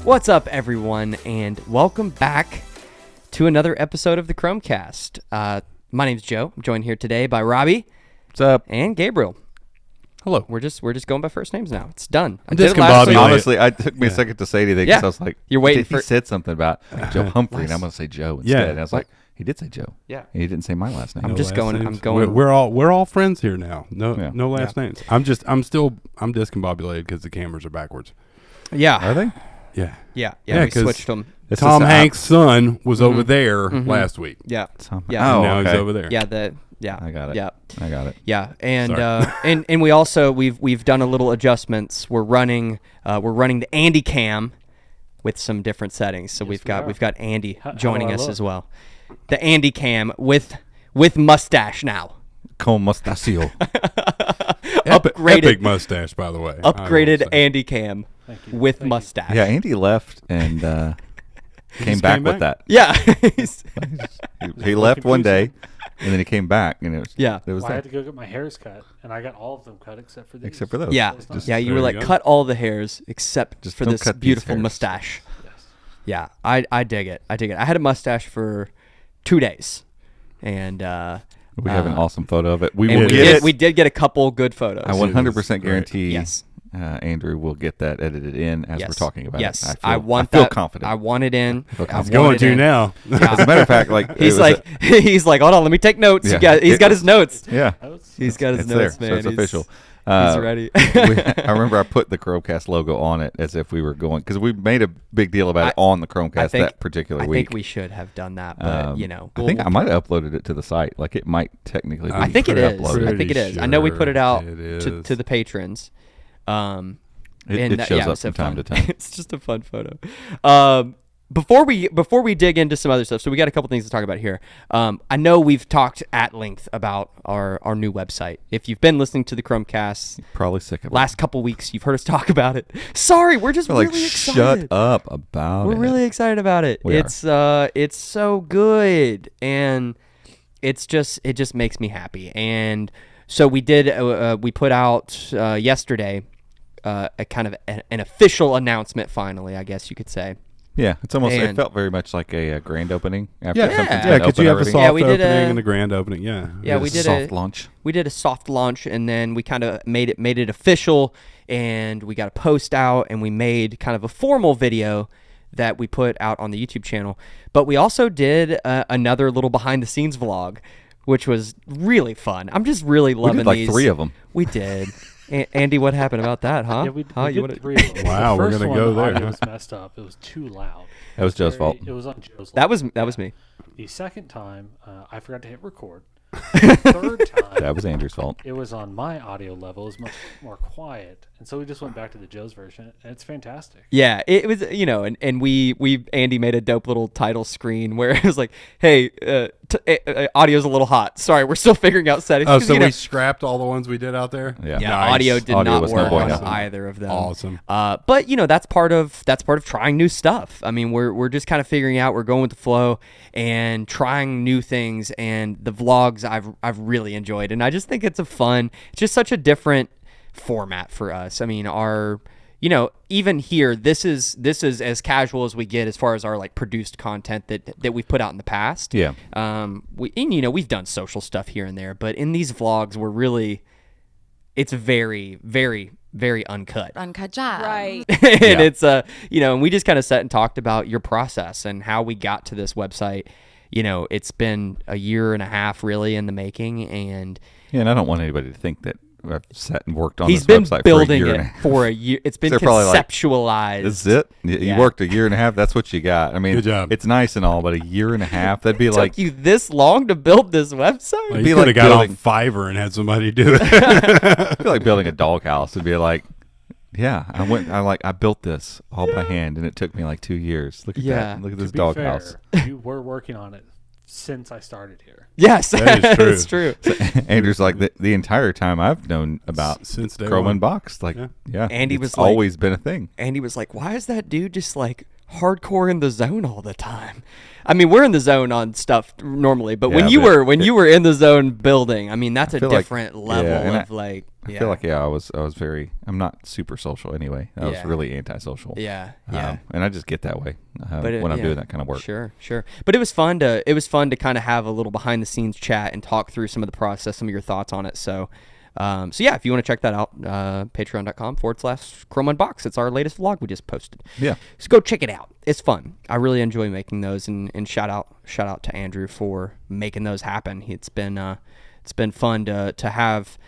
What's up, everyone, and welcome back to another episode of the Chromecast. My name's Joe. I'm joined here today by Robbie. What's up? And Gabriel. Hello. We're just going by first names now. It's done. I'm discombobulated. Honestly, it took me a second to say anything because I was like, You're waiting he said something about Joe Humphrey, and I'm going to say Joe instead. And I was like, he did say Joe. Yeah. And he didn't say my last name. I'm just going. Names. I'm going. We're all friends here now. No last names. I'm discombobulated because the cameras are backwards. Yeah. Are they? Yeah. Yeah. We switched them. Tom Hanks' son was over there last week. Yeah. Yeah. Oh, now okay. he's over there. Yeah. I got it. Yeah. I got it. Yeah, and and we also we've done a little adjustments. We're running the Andy cam with some different settings. So we've got Andy joining us as well. The Andy cam with mustache now. Con mustachio. Epic mustache, by the way. Upgraded Andy cam with mustache. Yeah, Andy left and came back with that. Yeah. He left one day, and then he came back, and it was I had to go get my hairs cut, and I got all of them cut except for these. Except for those. Yeah. You were like, cut all the hairs except for this beautiful mustache. Yes. Yeah, I dig it. I had a mustache for 2 days, and we have an awesome photo of it. we did get a couple good photos. I 100% guarantee. Yes. Andrew will get that edited in as we're talking about it. Yes, I want feel that. confident. I want it in. It's going to now. As a matter of fact, like he's like, hold on, let me take notes. Yeah. He's got his notes. Yeah, He's got his it's notes, there, man. so it's official. He's ready. I remember I put the Chromecast logo on it as if we were going, because we made a big deal about it on the Chromecast that particular week. I think we should have done that, but I think I might have uploaded it to the site. Like it might technically be I think it is. uploaded. I think it is. I know we put it out to the patrons. It shows up from time to time. It's just a fun photo. Before we dig into some other stuff, so we got a couple things to talk about here. I know we've talked at length about our new website. If you've been listening to the Chromecast, Probably sick of it. last couple weeks, you've heard us talk about it. Sorry, we're just really excited. Shut up about it. We're really excited about it. It's so good, and it just makes me happy. And so we did. We put out yesterday. A kind of an official announcement, finally, I guess you could say. Yeah, it's almost. It And- felt very much like a grand opening. After Yeah, something's been because open you have a already. soft we did opening and a grand opening. Yeah. Yeah, we a did soft launch. We did a soft launch, and then we kind of made it official, and we got a post out, and we made kind of a formal video that we put out on the YouTube channel. But we also did another little behind the scenes vlog, which was really fun. I'm just really loving We did like these. 3 of them. We did. Andy, what happened about that, huh? Yeah, we Huh? did 3 of them. Wow, The we're first gonna one, go the there, audio huh? was messed up. It was too loud. That was Joe's fault. It was on Joe's. That was me. The second time, I forgot to hit record. The third time, That was Andrew's fault. it was on my audio level. It was much more quiet, and so we just went back to the Joe's version, and it's fantastic. Yeah, it was, and we Andy made a dope little title screen where it was like, hey, audio's a little hot. Sorry, we're still figuring out settings. Oh, 'Cause, so we scrapped all the ones we did out there? Yeah. yeah, Nice. audio did Audio not was no work bueno. on either of them. Awesome. But that's part of trying new stuff. I mean, we're just kind of figuring out. We're going with the flow and trying new things. And the vlogs I've really enjoyed, and I just think it's it's just such a different format for us. I mean, even here, this is as casual as we get as far as our like produced content that we've put out in the past. Yeah. We've done social stuff here and there, but in these vlogs, it's very, very, very uncut. Uncut job. Right. And it's and we just kind of sat and talked about your process and how we got to this website. It's been a year and a half really in the making, and Yeah, and I don't want anybody to think that I've sat and worked on he's this been website building for a year it and a half. for a year. It's been They're probably like, conceptualized. This is it? You Yeah. worked a year and a half? That's what you got. I mean, Good job. It's nice and all, but a year and a half, that'd be It like... took you this long to build this website? Well, be you like could have got on building- Fiverr and had somebody do it. I feel like building a doghouse. It'd be like, yeah, I built this all by hand, and it took me like 2 years. Look at Yeah. that. Look at To this be doghouse. fair, you were working on it since I started here. Yes, That is true. it's true. Andrew's like, the entire time I've known about Since day Chrome one. Unboxed. Like, Yeah. yeah. Andy it's was like- always been a thing. Andy was like, why is that dude just like hardcore in the zone all the time. I mean, we're in the zone on stuff normally, but when Yeah, you but were in the zone building, I mean, that's a feel like- different level and of like. I feel like I was very. I'm not super social anyway. I was really antisocial. Yeah. And I just get that way But when I'm doing that kind of work. Sure. But it was fun to kind of have a little behind the scenes chat and talk through some of the process, some of your thoughts on it. So yeah, if you want to check that out, patreon.com/Chrome Unbox. It's our latest vlog we just posted. Yeah. So go check it out. It's fun. I really enjoy making those, and shout out to Andrew for making those happen. It's been fun to have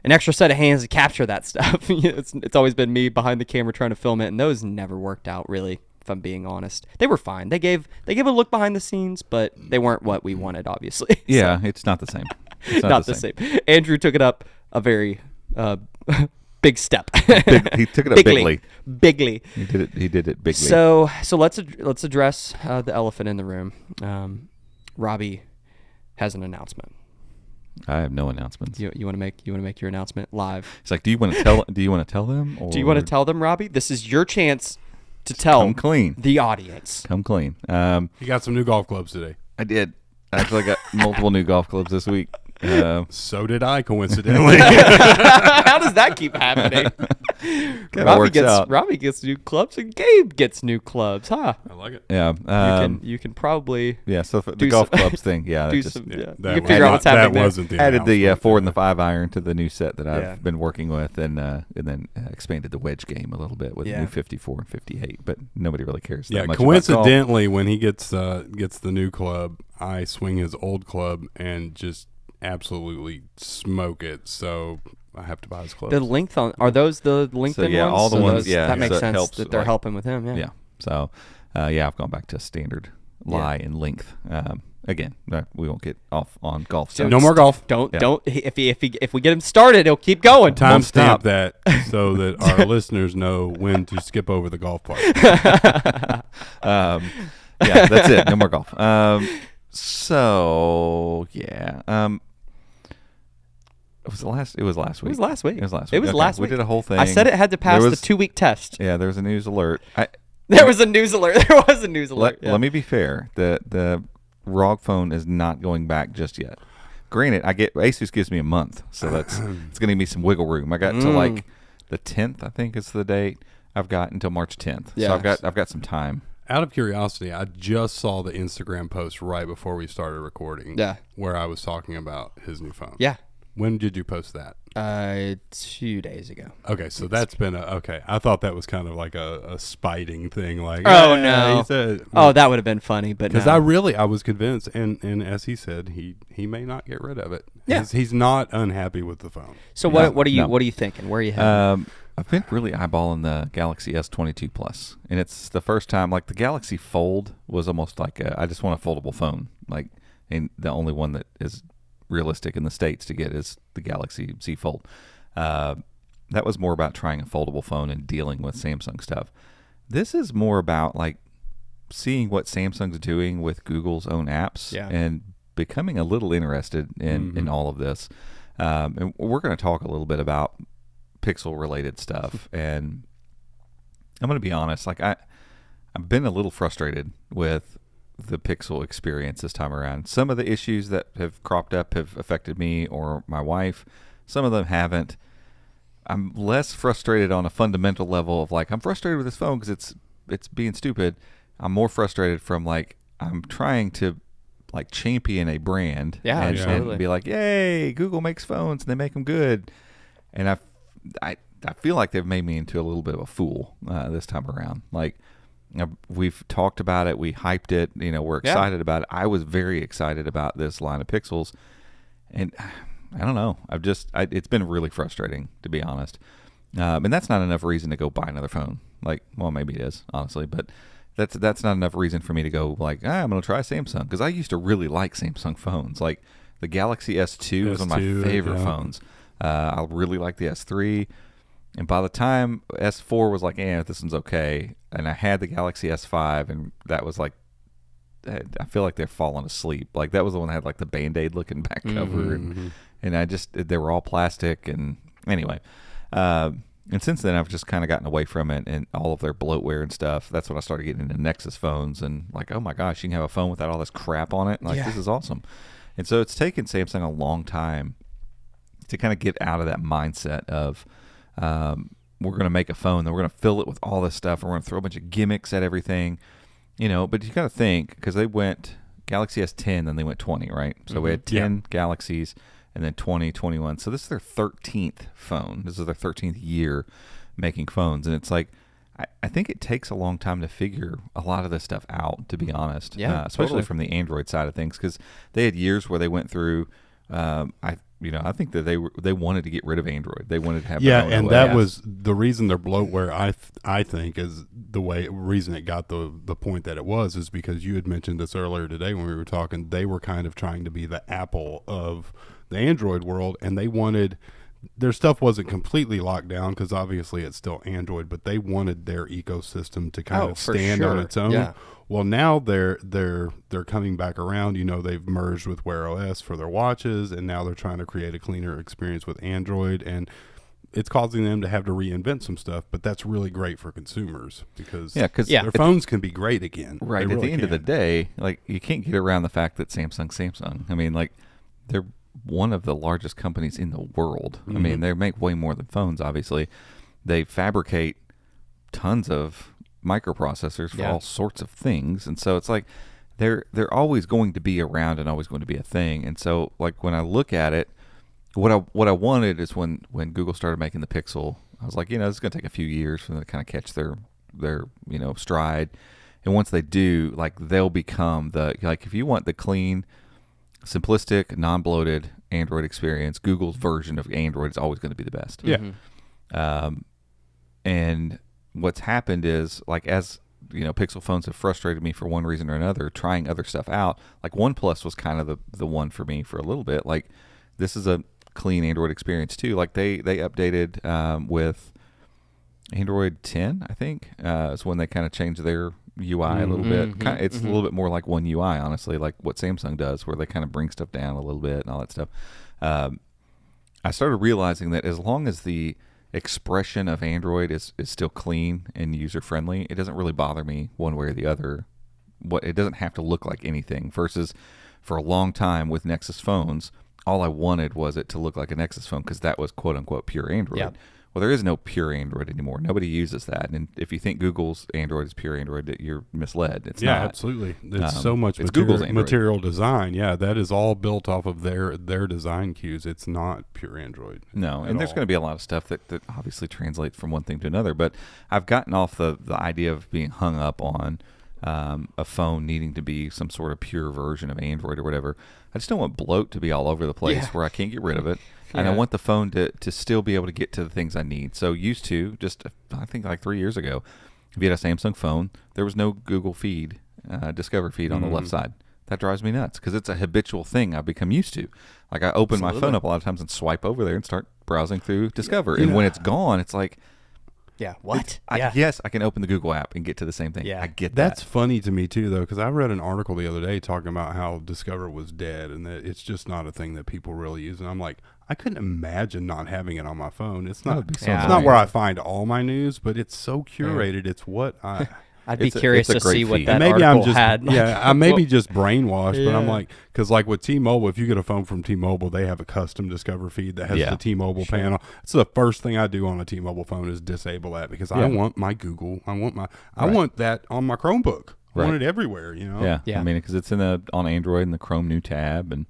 an extra set of hands to capture that stuff. It's always been me behind the camera trying to film it, and those never worked out really, if I'm being honest. They were fine. They gave a look behind the scenes, but they weren't what we wanted, obviously. Yeah, it's not the same. It's not the same. Andrew took it up a very big step. He took it up bigly. Bigly. He did it bigly. So let's address the elephant in the room. Robbie has an announcement. I have no announcements. You want to make your announcement live? It's like, do you want to tell them? Or Do you want to tell them, Robbie? This is your chance to tell Come clean. the audience. Come clean. You got some new golf clubs today. I did. Actually, I got multiple new golf clubs this week. So did I, coincidentally. How does that keep happening? Robbie gets new clubs and Gabe gets new clubs, huh? I like it. Yeah. You can probably So for the golf clubs thing, yeah. do just some. Yeah, You that can figure out what's happening That there. wasn't the added the announcement. 4 and the 5 iron to the new set that I've Yeah. been working with, and then expanded the wedge game a little bit with new 54 and 58. But nobody really cares. That much about golf. Coincidentally, when he gets the new club, I swing his old club and just absolutely smoke it. So I have to buy his clubs. The length are those the LinkedIn yeah, ones? all the So ones, those- yeah, that makes so it sense helps, that they're like- helping with him. Yeah. So, I've gone back to standard lie and length. Again, we won't get off on golf. So stuff. no more golf. Don't if we get him started, he'll keep going. Time stop. stamp that so that our listeners know when to skip over the golf part. Yeah, that's it. No more golf. So yeah. It was last week. It was last week. It was last week. It was Okay, last week. We did a whole thing. I said it had to pass There the was- 2-week test. Yeah, there was a news alert. There was a news alert. There was a news alert. Let me be fair. The ROG phone is not going back just yet. Granted, Asus gives me a month, so it's going to give me some wiggle room. I got to like the 10th, I think is the date. I've got until March 10th. Yeah. So I've got some time. Out of curiosity, I just saw the Instagram post right before we started recording. Yeah. Where I was talking about his new phone. Yeah. When did you post that? 2 days ago. Okay, so that's been okay. I thought that was kind of like a spiting thing. Like, Oh, "Hey," no. he said, Oh, that would have been funny, but because no. I was convinced, and as he said, he may not get rid of it. Yeah. He's not unhappy with the phone. So No, what are you no. what are you thinking? Where are you heading? I've been really eyeballing the Galaxy S22 Plus, and it's the first time. Like the Galaxy Fold was almost like I just want a foldable phone. Like, and the only one that is realistic in the States to get is the Galaxy Z Fold. That was more about trying a foldable phone and dealing with Samsung stuff. This is more about like seeing what Samsung's doing with Google's own apps and becoming a little interested in all of this. And we're going to talk a little bit about Pixel related stuff. And I'm going to be honest, like I've been a little frustrated with the Pixel experience this time around. Some of the issues that have cropped up have affected me or my wife. Some of them haven't. I'm less frustrated on a fundamental level of like, I'm frustrated with this phone because it's being stupid. I'm more frustrated from like, I'm trying to like champion a brand and be like, yay, Google makes phones and they make them good. And I feel like they've made me into a little bit of a fool this time around. Like, we've talked about it, we hyped it, we're excited about it. I was very excited about this line of Pixels, and I don't know. It's been really frustrating, to be honest. And that's not enough reason to go buy another phone. Like, well, maybe it is, honestly, but that's not enough reason for me to go like, I'm going to try Samsung, because I used to really like Samsung phones. Like the Galaxy S2 was one of my favorite phones. I really like the S3. And by the time S4 was like, this one's okay, and I had the Galaxy S5, and that was like, I feel like they're falling asleep. Like that was the one that had like the Band-Aid looking back cover, and they were all plastic. And anyway, And since then, I've just kind of gotten away from it and all of their bloatware and stuff. That's when I started getting into Nexus phones and like, oh my gosh, you can have a phone without all this crap on it. Like, Yeah. this is awesome. And so it's taken Samsung a long time to kind of get out of that mindset of we're going to make a phone, then we're going to fill it with all this stuff, and we're going to throw a bunch of gimmicks at everything, you know. But you got to think, because they went Galaxy S10, then they went 20, right? So we had 10 Galaxies, and then 20, 21. So this is their 13th phone. This is their 13th year making phones, and it's like, I think it takes a long time to figure a lot of this stuff out, to be honest. Yeah, especially totally. from the Android side of things, because they had years where they went through. I think that they wanted to get rid of Android. They wanted to have their own and OS. that was the reason their bloatware. I think is the reason it got the point that it was is because you had mentioned this earlier today when we were talking. They were kind of trying to be the Apple of the Android world, and they wanted. Their stuff wasn't completely locked down because obviously it's still Android, but they wanted their ecosystem to kind of for stand on sure. its own. Yeah. Well, now they're coming back around. You know, they've merged with Wear OS for their watches, and now they're trying to create a cleaner experience with Android, and it's causing them to have to reinvent some stuff. But that's really great for consumers because Yeah, 'cause their phones can be great again. right They at really the end of the can. day. Like, you can't get around the fact that Samsung. I mean, like, they're one of the largest companies in the world. I mean, they make way more than phones. Obviously, they fabricate tons of microprocessors for all sorts of things, and so it's like they're always going to be around and always going to be a thing. And so, like, when I look at it, what I wanted is when Google started making the Pixel, I was like, you know, it's going to take a few years for them to kind of catch their stride. And once they do, like, they'll become if you want the clean, simplistic, non-bloated Android experience, Google's version of Android is always going to be the best. Yeah. And what's happened is, like, as you know, Pixel phones have frustrated me for one reason or another, trying other stuff out. Like, OnePlus was kind of the one for me for a little bit. Like, this is a clean Android experience too. Like, they updated with Android 10, I think, is when they kind of changed their UI a little bit. It's a little bit more like One UI, honestly, like what Samsung does, where they kind of bring stuff down a little bit and all that stuff. I started realizing that as long as the expression of Android is still clean and user friendly, it doesn't really bother me one way or the other. It doesn't have to look like anything. Versus, for a long time with Nexus phones, all I wanted was it to look like a Nexus phone because that was quote unquote pure Android. Yeah. Well, there is no pure Android anymore. Nobody uses that. And if you think Google's Android is pure Android, you're misled. It's not. Absolutely. It's so much it's Google's Android. material design. Yeah, that is all built off of their design cues. It's not pure Android. No, and there's going to be a lot of stuff that obviously translates from one thing to another. But I've gotten off the idea of being hung up on a phone needing to be some sort of pure version of Android or whatever. I just don't want bloat to be all over the place where I can't get rid of it. And I want the phone to still be able to get to the things I need. So used to, just I think like 3 years ago, if you had a Samsung phone, there was no Google feed, Discover feed on the left side. That drives me nuts because it's a habitual thing I've become used to. Like, I open my phone up a lot of times and swipe over there and start browsing through Discover. And when it's gone, it's like, Yeah. What? yes, I can open the Google app and get to the same thing. Yeah. I get That's that. funny to me too, though, because I read an article the other day talking about how Discover was dead and that it's just not a thing that people really use. And I'm like, I couldn't imagine not having it on my phone. It's not. would be so Yeah. It's not annoying. where I find all my news, but it's so curated. It's what I. I'd be It's a- curious it's a to great see what feed. that Maybe article I'm just had. I may be just brainwashed, but I'm Yeah. like, because like with T-Mobile, if you get a phone from T-Mobile, they have a custom Discover feed that has Yeah. the T-Mobile panel. It's the first thing I do on a T-Mobile phone is disable that because I want my Google, I want that on my Chromebook. I Right. want it everywhere, you know. Yeah. Yeah. I mean, because it's on Android in the Chrome new tab, and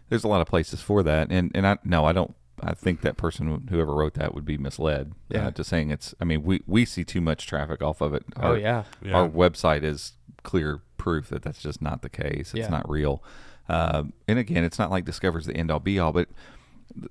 there's a lot of places for that. And I don't. I think that person, whoever wrote that, would be misled to saying it's. I mean, we see too much traffic off of it. Oh, yeah. Our website is clear proof that that's just not the case. It's Yeah. not real. And again, it's not like Discover's the end all be all, but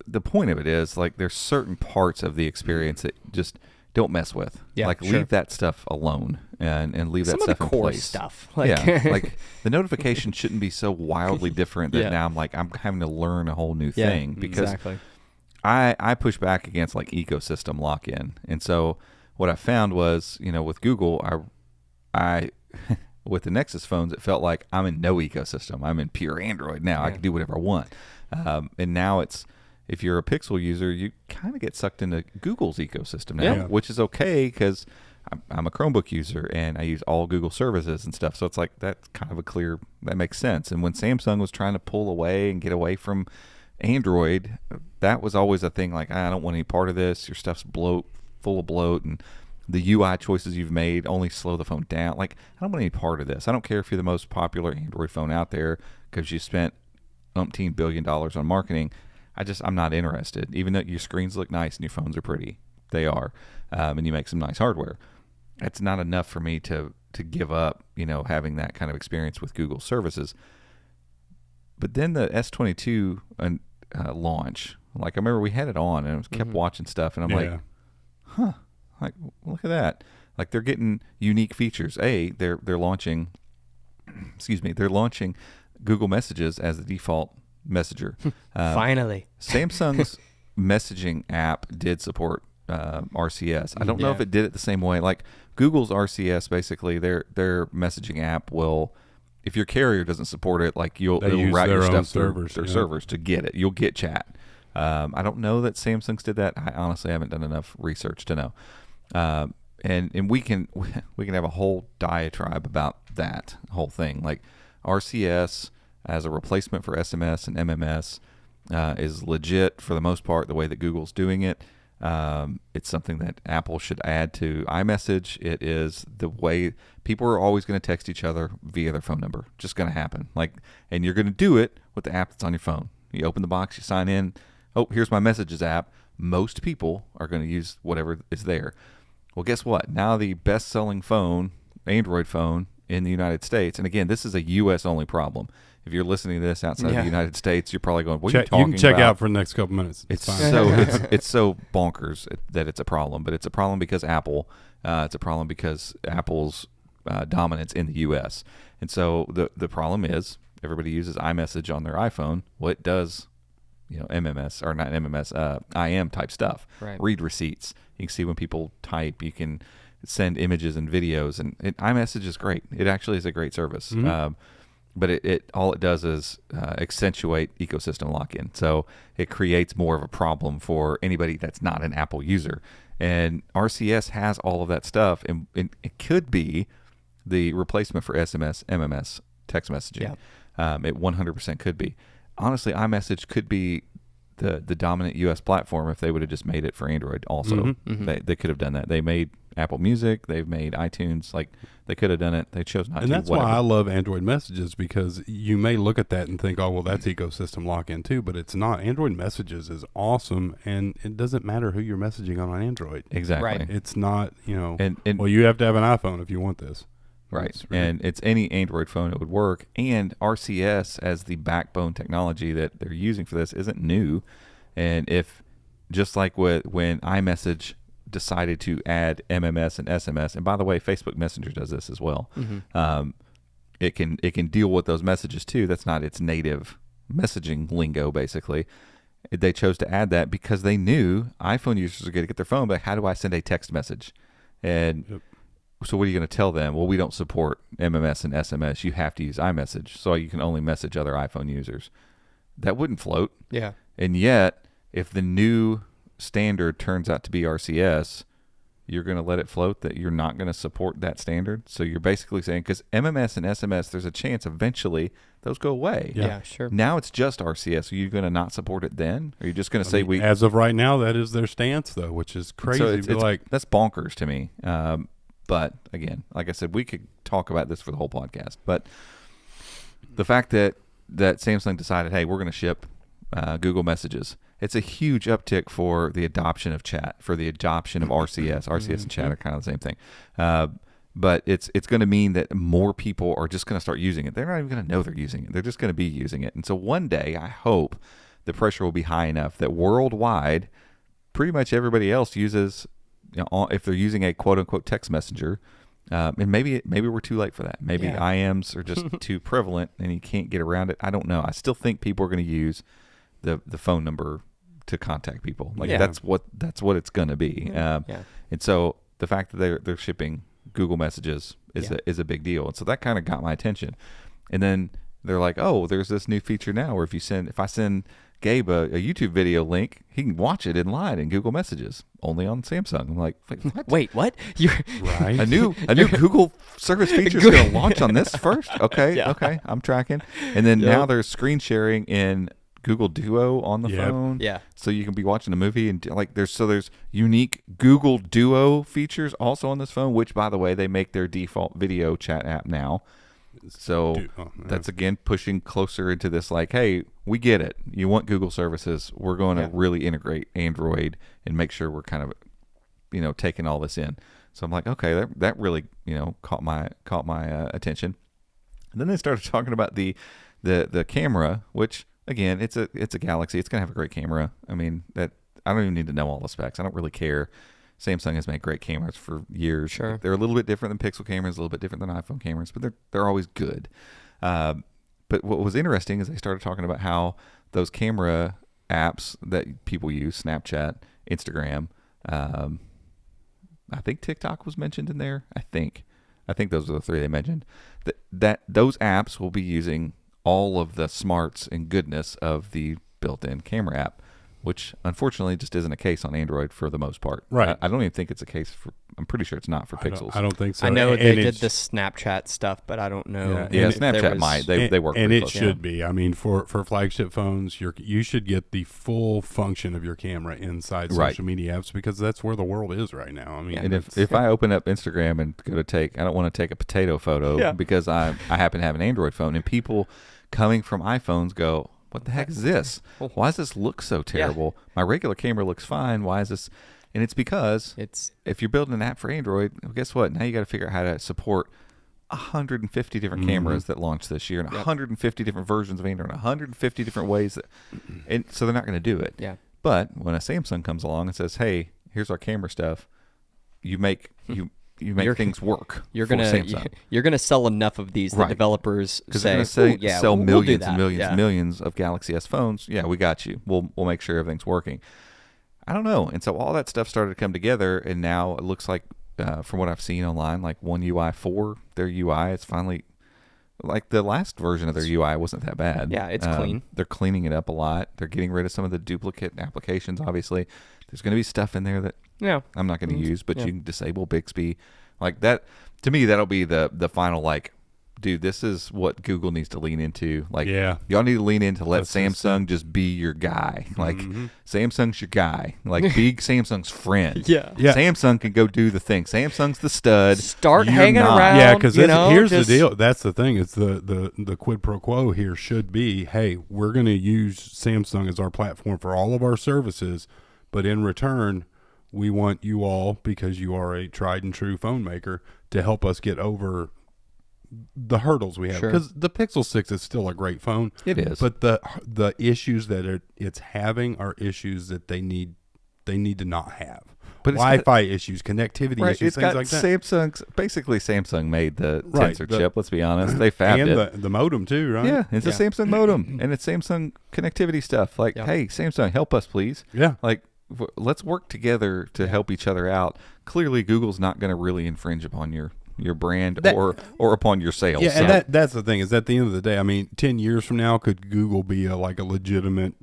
the point of it is, like, there's certain parts of the experience that just don't mess with. Yeah, Like, sure. leave that stuff alone and leave Some that of the stuff in core place. stuff. Yeah, like the notification shouldn't be so wildly different that Yeah. now I'm having to learn a whole new thing because exactly. I push back against like ecosystem lock-in. And so what I found was, with Google, I with the Nexus phones, it felt like I'm in no ecosystem. I'm in pure Android now. I can do whatever I want. And now it's if you're a Pixel user, you kind of get sucked into Google's ecosystem now, Yeah. which is okay because I'm a Chromebook user and I use all Google services and stuff. So it's like that's kind of that makes sense. And when Samsung was trying to pull away and get away from Android, that was always a thing. Like, I don't want any part of this. Your stuff's full of bloat, and the UI choices you've made only slow the phone down. Like, I don't want any part of this. I don't care if you're the most popular Android phone out there because you spent umpteen $1 billion on marketing. I'm not interested. Even though your screens look nice and your phones are pretty, they are, and you make some nice hardware. It's not enough for me to give up, having that kind of experience with Google services. But then the S22 launch, like I remember we had it on and I kept watching stuff, and I'm like, huh, like look at that. Like they're getting unique features. They're launching, they're launching Google Messages as the default messenger. Finally. Samsung's messaging app did support RCS. I don't know if it did it the same way. Like Google's RCS, basically their messaging app will, if your carrier doesn't support it, like it'll route your stuff through their servers to get it. You'll get chat. I don't know that Samsung's did that. I honestly haven't done enough research to know. And we can have a whole diatribe about that whole thing. Like RCS as a replacement for SMS and MMS is legit for the most part. The way that Google's doing it, it's something that Apple should add to iMessage. It is the way people are always going to text each other via their phone number. Just going to happen. And you're going to do it with the app that's on your phone. You open the box, you sign in. Oh, here's my Messages app. Most people are going to use whatever is there. Well, guess what? Now the best-selling phone, Android phone in the United States, and again, this is a U.S. only problem. If you're listening to this outside of the United States, you're probably going, what are you talking about? You can check out for the next couple minutes. It's so it's so bonkers that it's a problem, but it's a problem because Apple. It's a problem because Apple's dominance in the U.S. And so the problem is everybody uses iMessage on their iPhone. Well, it does, MMS or not MMS, IM type stuff. Right. Read receipts. You can see when people type. You can send images and videos, and iMessage is great. It actually is a great service. Mm-hmm. But it all it does is accentuate ecosystem lock-in. So it creates more of a problem for anybody that's not an Apple user. And RCS has all of that stuff, and it could be the replacement for SMS, MMS, text messaging. Yeah. It 100% could be. Honestly, iMessage could be the dominant U.S. platform if they would have just made it for Android also. They could have done that. They made Apple Music, they've made iTunes, like they could have done it. They chose not to. And that's why I love Android Messages, because you may look at that and think, oh, well, that's ecosystem lock-in too, but it's not. Android Messages is awesome, and it doesn't matter who you're messaging on Android. Exactly. Right. It's not, and well, you have to have an iPhone if you want this. Right. And it's any Android phone that would work. And RCS as the backbone technology that they're using for this isn't new. And if, just like when iMessage decided to add MMS and SMS, and by the way, Facebook Messenger does this as well. It can deal with those messages too. That's not its native messaging lingo, basically. They chose to add that because they knew iPhone users are going to get their phone, but how do I send a text message? And so what are you going to tell them? Well, we don't support MMS and SMS. You have to use iMessage, so you can only message other iPhone users. That wouldn't float. Yeah. And yet, if the new standard turns out to be RCS, you're going to let it float that you're not going to support that standard. So you're basically saying, because MMS and SMS, there's a chance eventually those go away. Yeah, sure. Now it's just RCS. Are you going to not support it then? Or are you just going to say as of right now, that is their stance, though, which is crazy. So it's that's bonkers to me. But again, like I said, we could talk about this for the whole podcast. But the fact that Samsung decided, hey, we're going to ship Google Messages, it's a huge uptick for the adoption of chat, for the adoption of RCS. RCS and chat are kind of the same thing. But it's going to mean that more people are just going to start using it. They're not even going to know they're using it. They're just going to be using it. And so one day, I hope the pressure will be high enough that worldwide, pretty much everybody else uses, if they're using a quote-unquote text messenger, and maybe we're too late for that. Maybe IMs are just too prevalent and you can't get around it. I don't know. I still think people are going to use the phone number to contact people. That's what it's going to be. And so the fact that they're shipping Google Messages is a big deal. And so that kind of got my attention. And then they're like, oh, there's this new feature now where if I send Gabe a YouTube video link. He can watch it in line in Google Messages, only on Samsung. I'm like, what? Wait, what? You're Right. A new Google service feature is going to launch on this first? Okay, Yeah. okay, I'm tracking. And then now there's screen sharing in Google Duo on the phone. Yeah. So you can be watching a movie and like there's unique Google Duo features also on this phone, which by the way, they make their default video chat app now. So that's again pushing closer into this like, hey, we get it. You want Google services. We're going to really integrate Android and make sure we're kind of, taking all this in. So I'm like, okay, that really, caught my attention. And then they started talking about the camera, which again, it's a Galaxy. It's going to have a great camera. I mean, that I don't even need to know all the specs. I don't really care. Samsung has made great cameras for years. Sure. They're a little bit different than Pixel cameras, a little bit different than iPhone cameras, but they're always good. But what was interesting is they started talking about how those camera apps that people use, Snapchat, Instagram, I think TikTok was mentioned in there. I think those are the three they mentioned. That those apps will be using all of the smarts and goodness of the built-in camera app, which unfortunately just isn't a case on Android for the most part. Right. I don't even think it's a case for. I'm pretty sure it's not for Pixels. I don't think so. I know And they did it's- the Snapchat stuff, but I don't know. Yeah, if there Snapchat was- might. They work and pretty it close. should be. I mean, for flagship phones, you should get the full function of your camera inside Right. social media apps because that's where the world is right now. I mean, And if I open up Instagram and go to I don't want to take a potato photo because I happen to have an Android phone, and people coming from iPhones go, what the heck is this? Why does this look so terrible? My regular camera looks fine. Why is this? And it's because if you're building an app for Android, well, guess what? Now you got to figure out how to support 150 different cameras that launched this year, and 150 different versions of Android, and 150 different ways. And so they're not going to do it. Yeah. But when a Samsung comes along and says, "Hey, here's our camera stuff," you make things work. You're for gonna Samsung. sell enough of these that Right. developers Because say, they're going to sell we'll do millions that. and millions Yeah. and millions of Galaxy S phones. Yeah, we got you. We'll make sure everything's working. I don't know. And so all that stuff started to come together, and now it looks like, from what I've seen online, like One UI 4, their UI, it's finally like the last version of their UI wasn't that bad. Yeah, it's clean. They're cleaning it up a lot. They're getting rid of some of the duplicate applications. Obviously, there's going to be stuff in there that I'm not going to use, but you can disable Bixby. Like that, to me, that'll be the final, like, dude, this is what Google needs to lean into. Like, y'all need to lean into let Samsung just be your guy. Like, Samsung's your guy. Like, be Samsung's friend. Yeah. Samsung can go do the thing. Samsung's the stud. Start You're hanging not. around. Yeah, because here's just- the deal. That's the thing. It's the quid pro quo here should be, hey, we're going to use Samsung as our platform for all of our services, but in return, we want you all, because you are a tried and true phone maker, to help us get over the hurdles we have. Sure. Because the Pixel 6 is still a great phone. It is. But the issues that it's having are issues that they need to not have. But it's Wi-Fi issues, connectivity Right, issues, it's things got like that. Samsung made the Right, tensor the- chip. Let's be honest, they fabbed and it. the modem too, right? Yeah, it's a Samsung modem, and it's Samsung connectivity stuff. Like, hey, Samsung, help us, please. Yeah. Like, let's work together to help each other out. Clearly, Google's not going to really infringe upon your brand or upon your sales. Yeah, So- and that's the thing is at the end of the day, I mean, 10 years from now, could Google be a legitimate,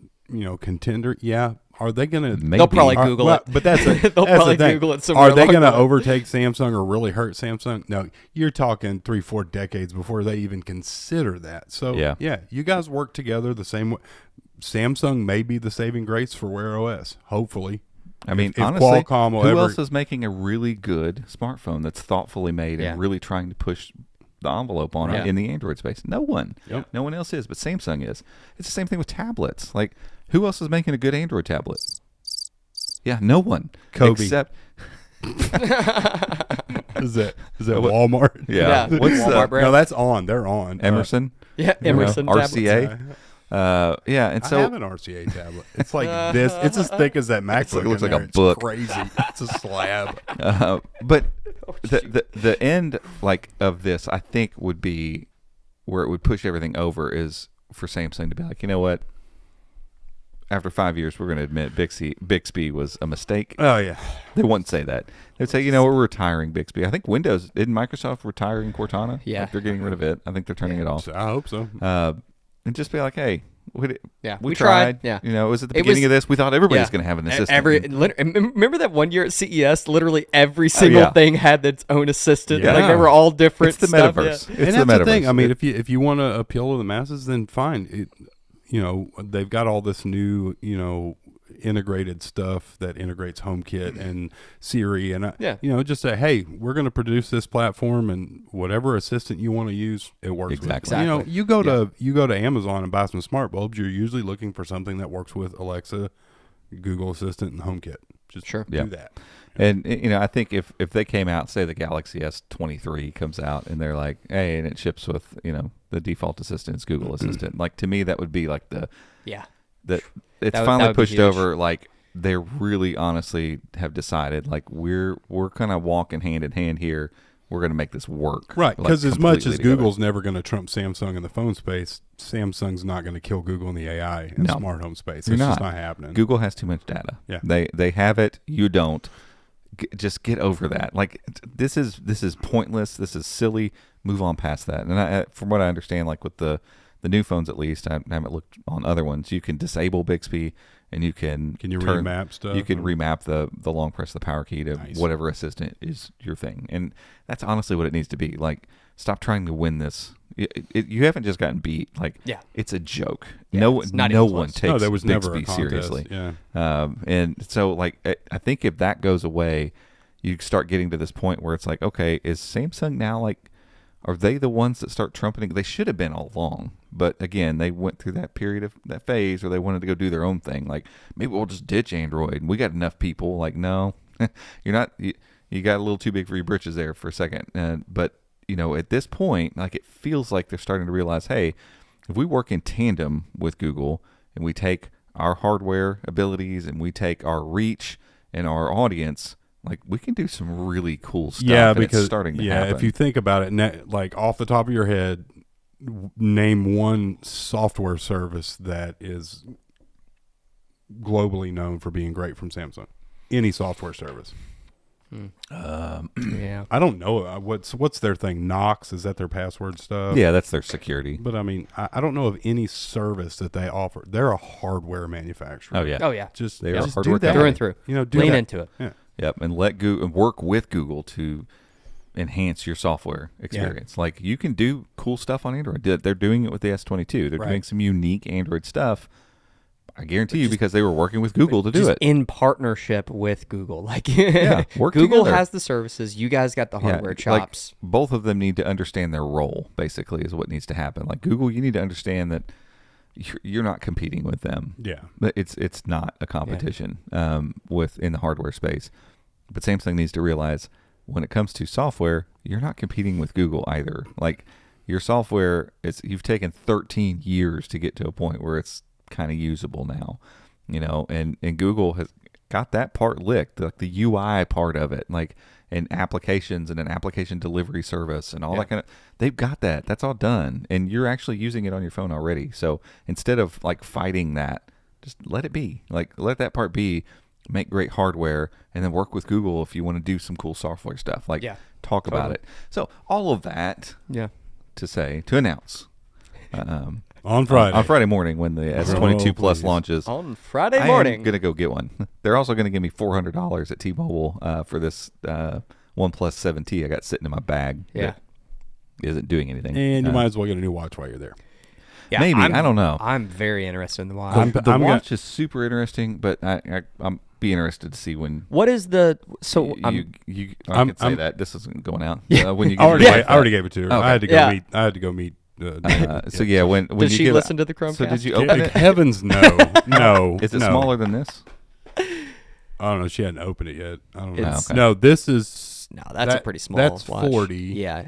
contender? Yeah. Are they going to? Maybe. They'll probably Google it. But that's They'll that's probably the thing. Google it somewhere Are they along going to the way. overtake Samsung or really hurt Samsung? No, you're talking 3-4 decades before they even consider that. So Yeah. you guys work together the same way. Samsung may be the saving grace for Wear OS. Hopefully. I mean, if honestly, Qualcomm will who ever- else is making a really good smartphone that's thoughtfully made Yeah. and really trying to push the envelope on Right. it in the Android space? No one. Yep. No one else is, but Samsung is. It's the same thing with tablets. Like, who else is making a good Android tablet? Yeah, no one. Kobe. Except, Is that Walmart? yeah. Yeah. What's Walmart brand. No, that's on. They're on. Emerson? Yeah, Emerson tablets. RCA? Yeah, and I so have an RCA tablet. It's like this. It's as thick as that MacBook. It looks in like there. a book. It's crazy. It's a slab. but the end of this, I think, would be where it would push everything over is for Samsung to be like, you know what? After 5 years, we're going to admit Bixby was a mistake. Oh yeah. They wouldn't say that. They'd say, you know, we're retiring Bixby. I think Windows, isn't Microsoft retiring Cortana? Yeah. Like, they're getting rid of it. I think they're turning it off. I hope so. And just be like, hey, We tried. tried. Yeah. You know, it was at the It beginning was- of this. We thought everybody's going to have an assistant. Remember that one year at CES? Literally every single yeah. thing had its own assistant. Yeah. Like they were all different. It's the stuff. metaverse. Yeah. It's And the that's metaverse. the thing. I mean, if you want to appeal to the masses, then fine. They've got all this new, integrated stuff that integrates HomeKit and Siri, and just say, hey, we're going to produce this platform, and whatever assistant you want to use, it works. Exactly. With. Exactly. You go to Amazon and buy some smart bulbs. You're usually looking for something that works with Alexa, Google Assistant, and HomeKit. Just do that. And I think if they came out, say the Galaxy S23 comes out, and they're like, hey, and it ships with the default assistant is Google Assistant. Like, to me, that would be like Yeah. it's That finally would be pushed huge. over. Like, they really honestly have decided, like, we're kind of walking hand in hand here. We're going to make this work. Right, like, because as much as completely together. Google's never going to trump Samsung in the phone space, Samsung's not going to kill Google in the AI and No. smart home space. You're It's just not. not happening. Google has too much data. Yeah. They have it. You don't. Just get over that. Like, this is pointless. This is silly. Move on past that. And from what I understand, like with the new phones, at least, I haven't looked on other ones. You can disable Bixby, and you can remap stuff? You can remap the long press of the power key to Nice. whatever assistant is your thing. And that's honestly what it needs to be. Like, stop trying to win this. You haven't just gotten beat. Like, it's a joke. Yeah, it's not no even one close. takes No, there was never a Bixby contest. seriously. Yeah. And so, like, I think if that goes away, you start getting to this point where it's like, okay, is Samsung now, like, are they the ones that start trumpeting? They should have been all along. But again, they went through that period of that phase where they wanted to go do their own thing. Like, maybe we'll just ditch Android. We got enough people. Like, no, you're not. You got a little too big for your britches there for a second. But at this point, like, it feels like they're starting to realize, hey, if we work in tandem with Google and we take our hardware abilities and we take our reach and our audience, like, we can do some really cool stuff. Yeah, and because it's starting to happen. if you think about it, like off the top of your head, name one software service that is globally known for being great from Samsung. Any software service. Yeah. I don't know what's their thing. Knox, is that their password stuff? Yeah, that's their security. But I mean, I don't know of any service that they offer. They're a hardware manufacturer. Oh yeah. Oh yeah. Just They are just hardware do that. Through and through. Do Lean that. into it. Yeah. Yep, and let Google and work with Google to enhance your software experience. Like, you can do cool stuff on Android. They're doing it with the S22. They're doing some unique Android stuff. I guarantee you, because they were working with Google to do Just it. in partnership with Google. Like, work Google together. has the services. You guys got the hardware like, chops. both of them need to understand their role, basically, is what needs to happen. Like, Google, you need to understand that you're not competing with them. Yeah. But it's not a competition in the hardware space. But Samsung needs to realize, when it comes to software, you're not competing with Google either. Like, your software, you've taken 13 years to get to a point where it's kind of usable now, and Google has got that part licked, like the UI part of it, like, and applications and an application delivery service and all that kind of, they've got that. That's all done. And you're actually using it on your phone already. So instead of like fighting that, just let it be. Like, let that part be. Make great hardware, and then work with Google if you want to do some cool software stuff. Like, talk about it. So all of that to announce On Friday morning, when the S22 Plus please. launches, On Friday I morning. am gonna go get one. They're also gonna give me $400 at T-Mobile for this OnePlus 7T I got sitting in my bag. Yeah. that isn't doing anything. And you might as well get a new watch while you're there. Yeah, maybe, I don't know. I'm very interested in the watch. The watch is super interesting, but I'm be interested to see when. What is the I can say that this isn't going out. When you I already, get I already gave it to her. Okay. I had to go Yeah. meet. I had to go meet. So yeah, when Does you she give listen to the Chromecast? So did you open it? Heavens no, no. Is it no. smaller than this? I don't know. She hadn't opened it yet. I don't know. It's- okay. No, this is. No, that's a that- pretty small That's watch. 40. Yeah.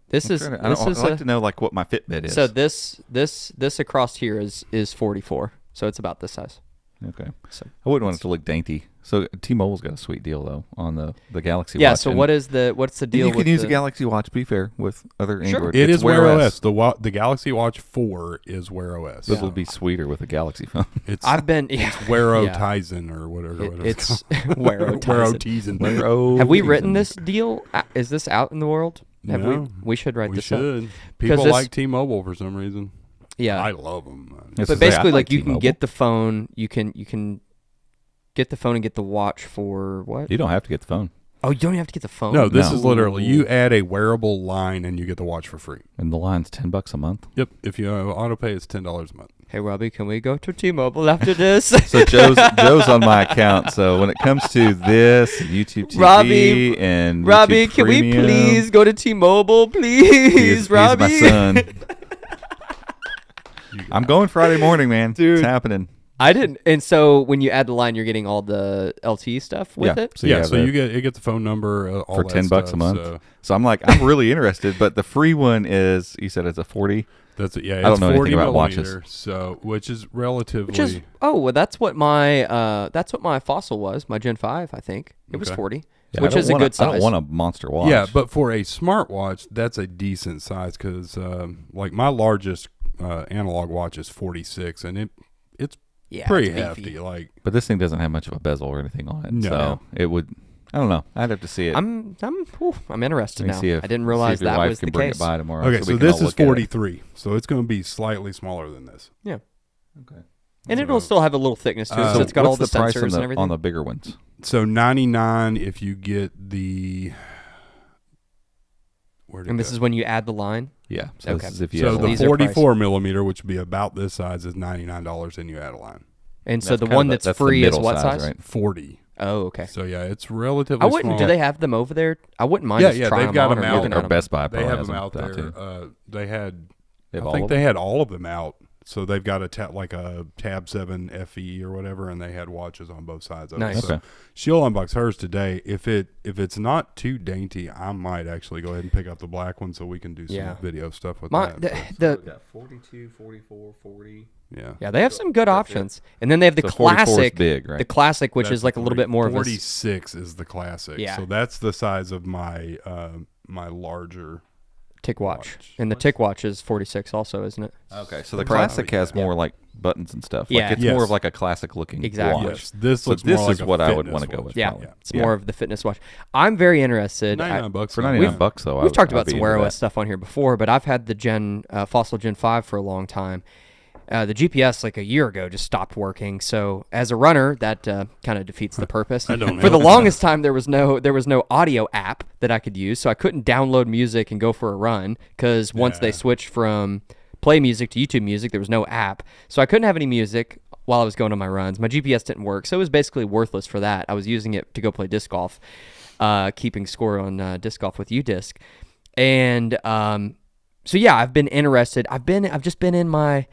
This is I'd this is like to know like what my Fitbit is. so this across here is 44. So it's about this size. Okay. So I wouldn't want it to look dainty. So T-Mobile's got a sweet deal though on the Galaxy yeah. Watch. So and what's the deal? you can with use the a Galaxy Watch. To be fair, with other Android, It it's is Wear OS. The Galaxy Watch 4 is Wear OS. This will be sweeter with a Galaxy phone. It's I've been Wear yeah. Tizen or whatever. It's Wear Wear Tizen. Have we written this deal? Is this out in the world? Have No, we should write we this up. should. Because People this- like T-Mobile for some reason. Yeah. I love them. Yes. But to say, I basically, like like you can T-Mobile. get the phone, you can get the phone and get the watch for what? You don't have to get the phone, Oh, you don't even have to get the phone. No, this No. is literally you add a wearable line and you get the watch for free. and the line's $10 a month. Yep. If you auto pay, it's $10 a month. Hey, Robbie, can we go to T-Mobile after this? So Joe's on my account. So when it comes to this, YouTube TV, Robbie, and Robbie, YouTube can we Premium, please go to T-Mobile, please, he's Robbie? my son. I'm going Friday morning, man. Dude. It's happening. I didn't. And so when you add the line, you're getting all the LTE stuff with Yeah. it. So yeah, so you get the phone number all for that $10 a stuff, month. So I'm like, I'm really interested. But the free one is, you said it's a 40. That's it. Yeah, it's I don't know 40 anything about millimeter, watches. So which is relatively. Which is well, that's what my Fossil was, my Gen 5, I think. It was Okay. 40, Yeah, which I don't is a want good size. I don't want a monster watch. Yeah, but for a smartwatch, that's a decent size because, like, my largest analog watch is 46, and it's yeah, pretty it's beefy. hefty. Like, But this thing doesn't have much of a bezel or anything on it. No. So it would. I don't know. I'd have to see it. I'm interested Let me now. see if, I didn't see realize if your that wife was can the bring case. it by tomorrow. okay, we so can this all is look at it. 43, so it's going to be slightly smaller than this. Yeah, Okay. and it'll still have a little thickness to it, so So it's got all what's the price sensors on the, and everything. on the bigger ones? So 99 if you get the. Where'd it And this go? is when you add the line. Yeah. So Okay. this is if you So have the a these are 44 millimeter, which would be about this size, is $99, and you add a line. And so That's the kind one of that's the free is middle what size? right? 40. Oh, okay. So yeah, it's relatively. I wouldn't. small. Do they have them over there? I wouldn't mind. Yeah, just yeah, trying they've got on them or out. looking Or at 'em. Best Buy They probably have has them out now, there. too. They had. They have I all think of they them? had all of them out. So they've got like a Tab 7 FE or whatever, and they had watches on both sides of Nice. it. So Okay. she'll unbox hers today. If it's not too dainty, I might actually go ahead and pick up the black one so we can do some Yeah. video stuff with My that. the got 42, 44, 40. Yeah. yeah, they have some good options, and then they have the So 44 is classic, big, right? the classic, which That's is like a little the bit more of a 46 is the classic. Yeah. So that's the size of my my larger. tick watch, watch. and the tick watch is 46 also, isn't it? Okay, so the Probably, classic has more like buttons and stuff. Yeah. Like it's Yes. more of like a classic looking Exactly. watch. Yes. This So looks this more like is a what I would fitness wanna go watch. with. Yeah, Probably. it's Yeah. more of the fitness watch. I'm very interested. $99 For though. 99 bucks though. We've talked I'd about be some into wear OS that. stuff on here before, but I've had the Fossil Gen 5 for a long time. The GPS like a year ago just stopped working. So as a runner, that kind of defeats the purpose. I don't For the know. longest time, there was no audio app that I could use, so I couldn't download music and go for a run because once they Yeah. switched from Play Music to YouTube Music, there was no app, so I couldn't have any music while I was going on my runs. My GPS didn't work, so it was basically worthless for that. I was using it to go play disc golf, keeping score on disc golf with UDisc, and so yeah, I've been interested. I've just been in my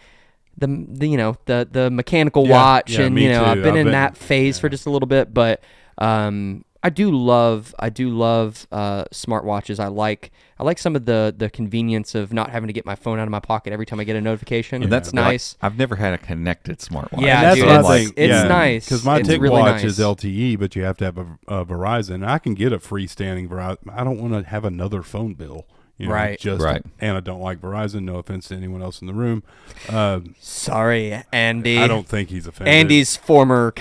the mechanical Yeah, watch, yeah, and me I've too. been I've in been- that phase for just a little bit, but I do love smartwatches. I like some of the convenience of not having to get my phone out of my pocket every time I get a notification. Yeah. That's nice. I've never had a connected smartwatch. Yeah, And that's dude, what it's I think. it's nice. Because my It's tick really watch nice. is LTE, but you have to have a Verizon. I can get a freestanding Verizon. I don't want to have another phone bill. Right. Right. And I don't like Verizon. No offense to anyone else in the room. Sorry, Andy. I don't think he's offended. Andy's former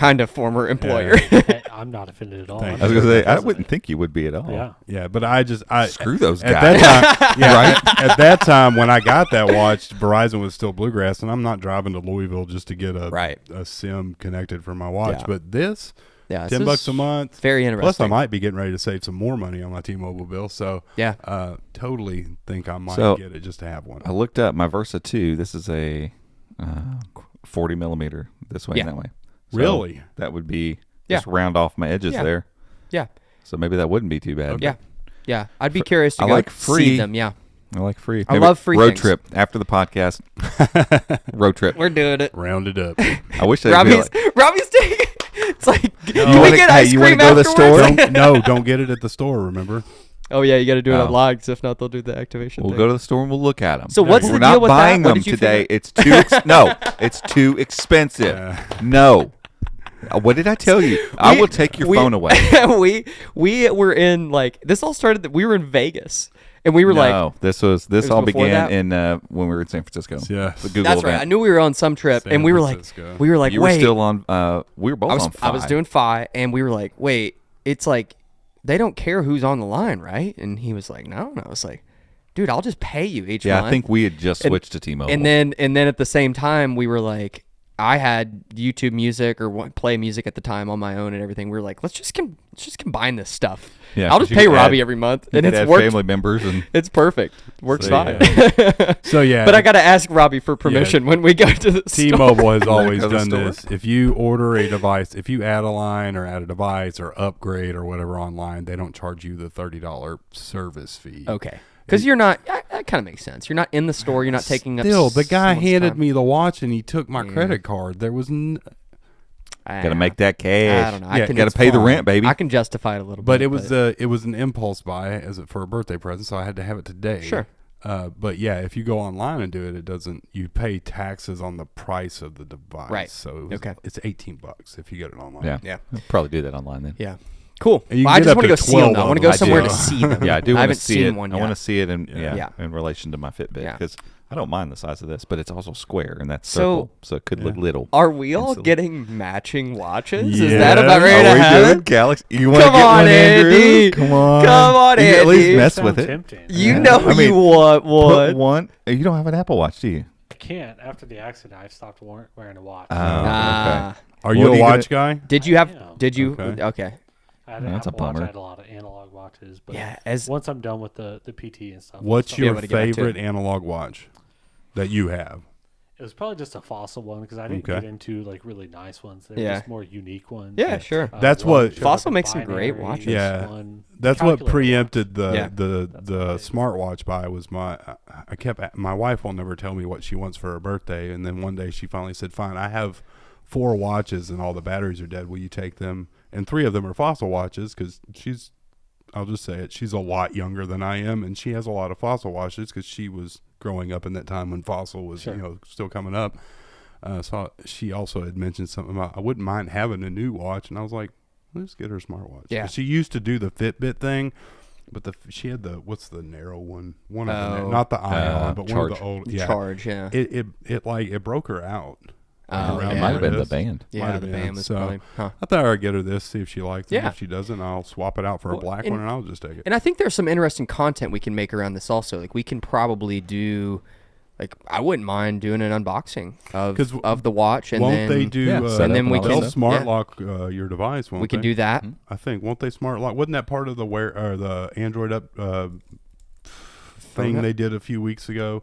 employer. Hey, I'm not offended at all. Thank I was you. gonna say I wouldn't think you would be at all. Yeah. Yeah, but I Screw those at guys. that time, yeah, at that time when I got that watch, Verizon was still Bluegrass, and I'm not driving to Louisville just to get a SIM connected for my watch. Yeah. But this, Yeah, $10 a month. Very interesting. Plus, I might be getting ready to save some more money on my T-Mobile bill. So Yeah. totally think I might So- get it just to have one. I looked up my Versa 2. This is a 40 millimeter this way Yeah. and that way. So Really? That would be Yeah. just round off my edges Yeah. there. Yeah. So maybe that wouldn't be too bad. Yeah. Yeah. I'd be curious to I go like see free. them. Yeah. I like free. I Maybe love free road things. trip after the podcast. Road trip. We're doing it. Round it up. I wish they'd be Robbie's like, taking. It's like, can You we wanna- get hey, ice you wanna cream go to the afterwards? store? Don't get it at the store. Remember? Oh yeah, you got to do it Oh. online, 'cause if not, they'll do the activation. we'll thing. go to the store and we'll look at them. So what's We're the not deal with buying that? What them did you today. figure? It's too no. It's too expensive. No. What did I tell you? I will take your phone away. we were in like this all started. We were in Vegas, and we were No, this was all before began that? in when we were in San Francisco. Yeah. The Google that's right. event. I knew we were on some trip, San and we were Francisco. like, You wait. were still on. We were both on. I was Fi. doing Fi, and we were like, wait, it's like they don't care who's on the line, right? And he was like, no. And I was like, dude, I'll just pay you each Yeah, month. I think we had just switched to T-Mobile. And then at the same time, we were like, I had YouTube Music or Play Music at the time on my own and everything. We were like, let's just combine this stuff. Yeah, I'll 'cause just you pay could Robbie add- every month, You and could it's add worked. family members and It's perfect. Works So, fine. So yeah, But I got to ask Robbie for permission when we go to the store. T-Mobile has always Go to the done store. this. If you order a device, if you add a line or add a device or upgrade or whatever online, they don't charge you the $30 service fee. Okay. Because you're not, that kind of makes sense. You're not in the store. You're not taking up Still, the guy someone's handed time. me the watch and he took my Yeah. credit card. There was, got to make that cash. I don't know. I Yeah, can, got to it's pay the fine. rent, baby. I can justify it a little but bit. it was an impulse buy for a birthday present, so I had to have it today. Sure. But yeah, if you go online and do it, it doesn't. You pay taxes on the price of the device. Right. So Okay. it's $18 if you get it online. Yeah. Yeah. I'll probably do that online then. Yeah. Cool. And you Well, can I get just up want to to go see them. 12 I want to of go them. somewhere I to do. see them. Yeah, I do I want to haven't see seen it. one I yet. want to see it in Yeah. in relation to my Fitbit Yeah. because I don't mind the size of this, but it's also square and that's So- circle, so it could look little. Are we all Silly. getting matching watches? Yeah. Is that about ready to Are we doing happen? Galaxy? You want to Come get on, one, Andrew? Andy. Come on. Come on, You can at least Andy. mess Sound with it. tempting. You Yeah. know I mean, you want Put one. one. You don't have an Apple Watch, do you? I can't. After the accident, I stopped wearing a watch. Nah. Okay. Are What you are a you watch guy? Did you have? Yeah. Did you? Okay. Okay. I had an That's a Apple Watch. bummer. I had a lot of analog watches. But Yeah. As once I'm done with the PT and stuff. What's I'll your able to get back to favorite it. analog watch that you have? It was probably just a Fossil one because I didn't Okay. get into like really nice ones. They're Yeah. just more unique ones. yeah, sure. That's one what- showed Fossil like a makes some great binary, watches. Yeah. one That's what calculator preempted the Yeah. the That's the amazing. smartwatch buy was my wife will never tell me what she wants for her birthday, and then one day she finally said, "Fine, I have 4 watches and all the batteries are dead. Will you take them?" And 3 of them are Fossil watches because I'll just say it, she's a lot younger than I am, and she has a lot of Fossil watches because she was growing up in that time when Fossil was Sure. still coming up. So she also had mentioned something about I wouldn't mind having a new watch, and I was like, let's get her a smartwatch. Yeah. 'Cause she used to do the Fitbit thing, but she had what's the narrow one? One of them, not the Ion, but one of Charge. the old. Yeah, Charge. Yeah. it broke her out. Oh, around It yeah. might have been the wrist. band. Might Yeah, have the been. band was So, probably. Huh. I thought I'd get her this, see if she likes it. Yeah. If she doesn't, I'll swap it out for a Well, black and- one, and I'll just take it. And I think there's some interesting content we can make around this also. Like we can probably do, like I wouldn't mind doing an unboxing 'Cause of the watch, and won't then they do? Yeah, set and up then we all that they'll can stuff. smart yeah, lock your device. Won't we can they? do that. I think won't they smart lock? Wasn't that part of the the Android thing up? they did a few weeks ago?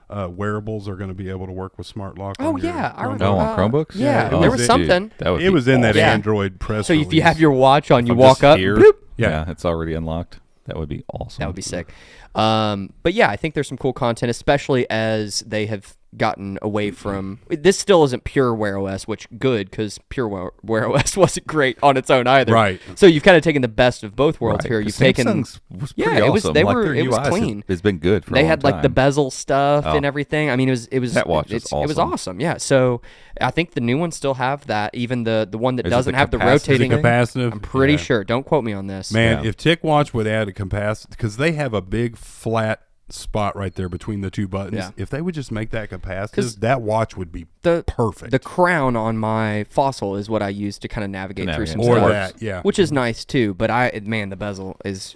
Wearables are going to be able to work with smart lock. Oh on your yeah, I Chromebook. remember. Oh, on Chromebooks? Yeah, Oh, there dude, was something. That would It be was in that awesome. Yeah. Android press. So if you release. have your watch on, you I'm walk just up, here. bloop, Yeah, it's already unlocked. That would be awesome. that would be sick. But yeah, I think there's some cool content, especially as they have gotten away from. This still isn't pure Wear OS, which good because pure Wear OS wasn't great on its own either. Right. So you've kind of taken the best of both worlds Right, here. 'cause You've taken. Samsung's was Yeah, pretty it was- awesome. they Like, were- their it was UI clean. It's been good for a They long had like the time. bezel stuff Oh. and everything. I mean, it was That watch was it was awesome. awesome. Yeah. So I think the new ones still have that. Even the one that Is it doesn't the have the capacitive rotating. thing? capacitive. I'm pretty Yeah. sure. Don't quote me on this. Man, Yeah. if TicWatch would add a capacitor, because they have a big flat spot right there between the two buttons. Yeah. If they would just make that 'Cause capacitive, that watch would be the perfect. the crown on my Fossil is what I use to kind of navigate through some Navigate. or stuff, that, yeah. which is nice too. But the bezel is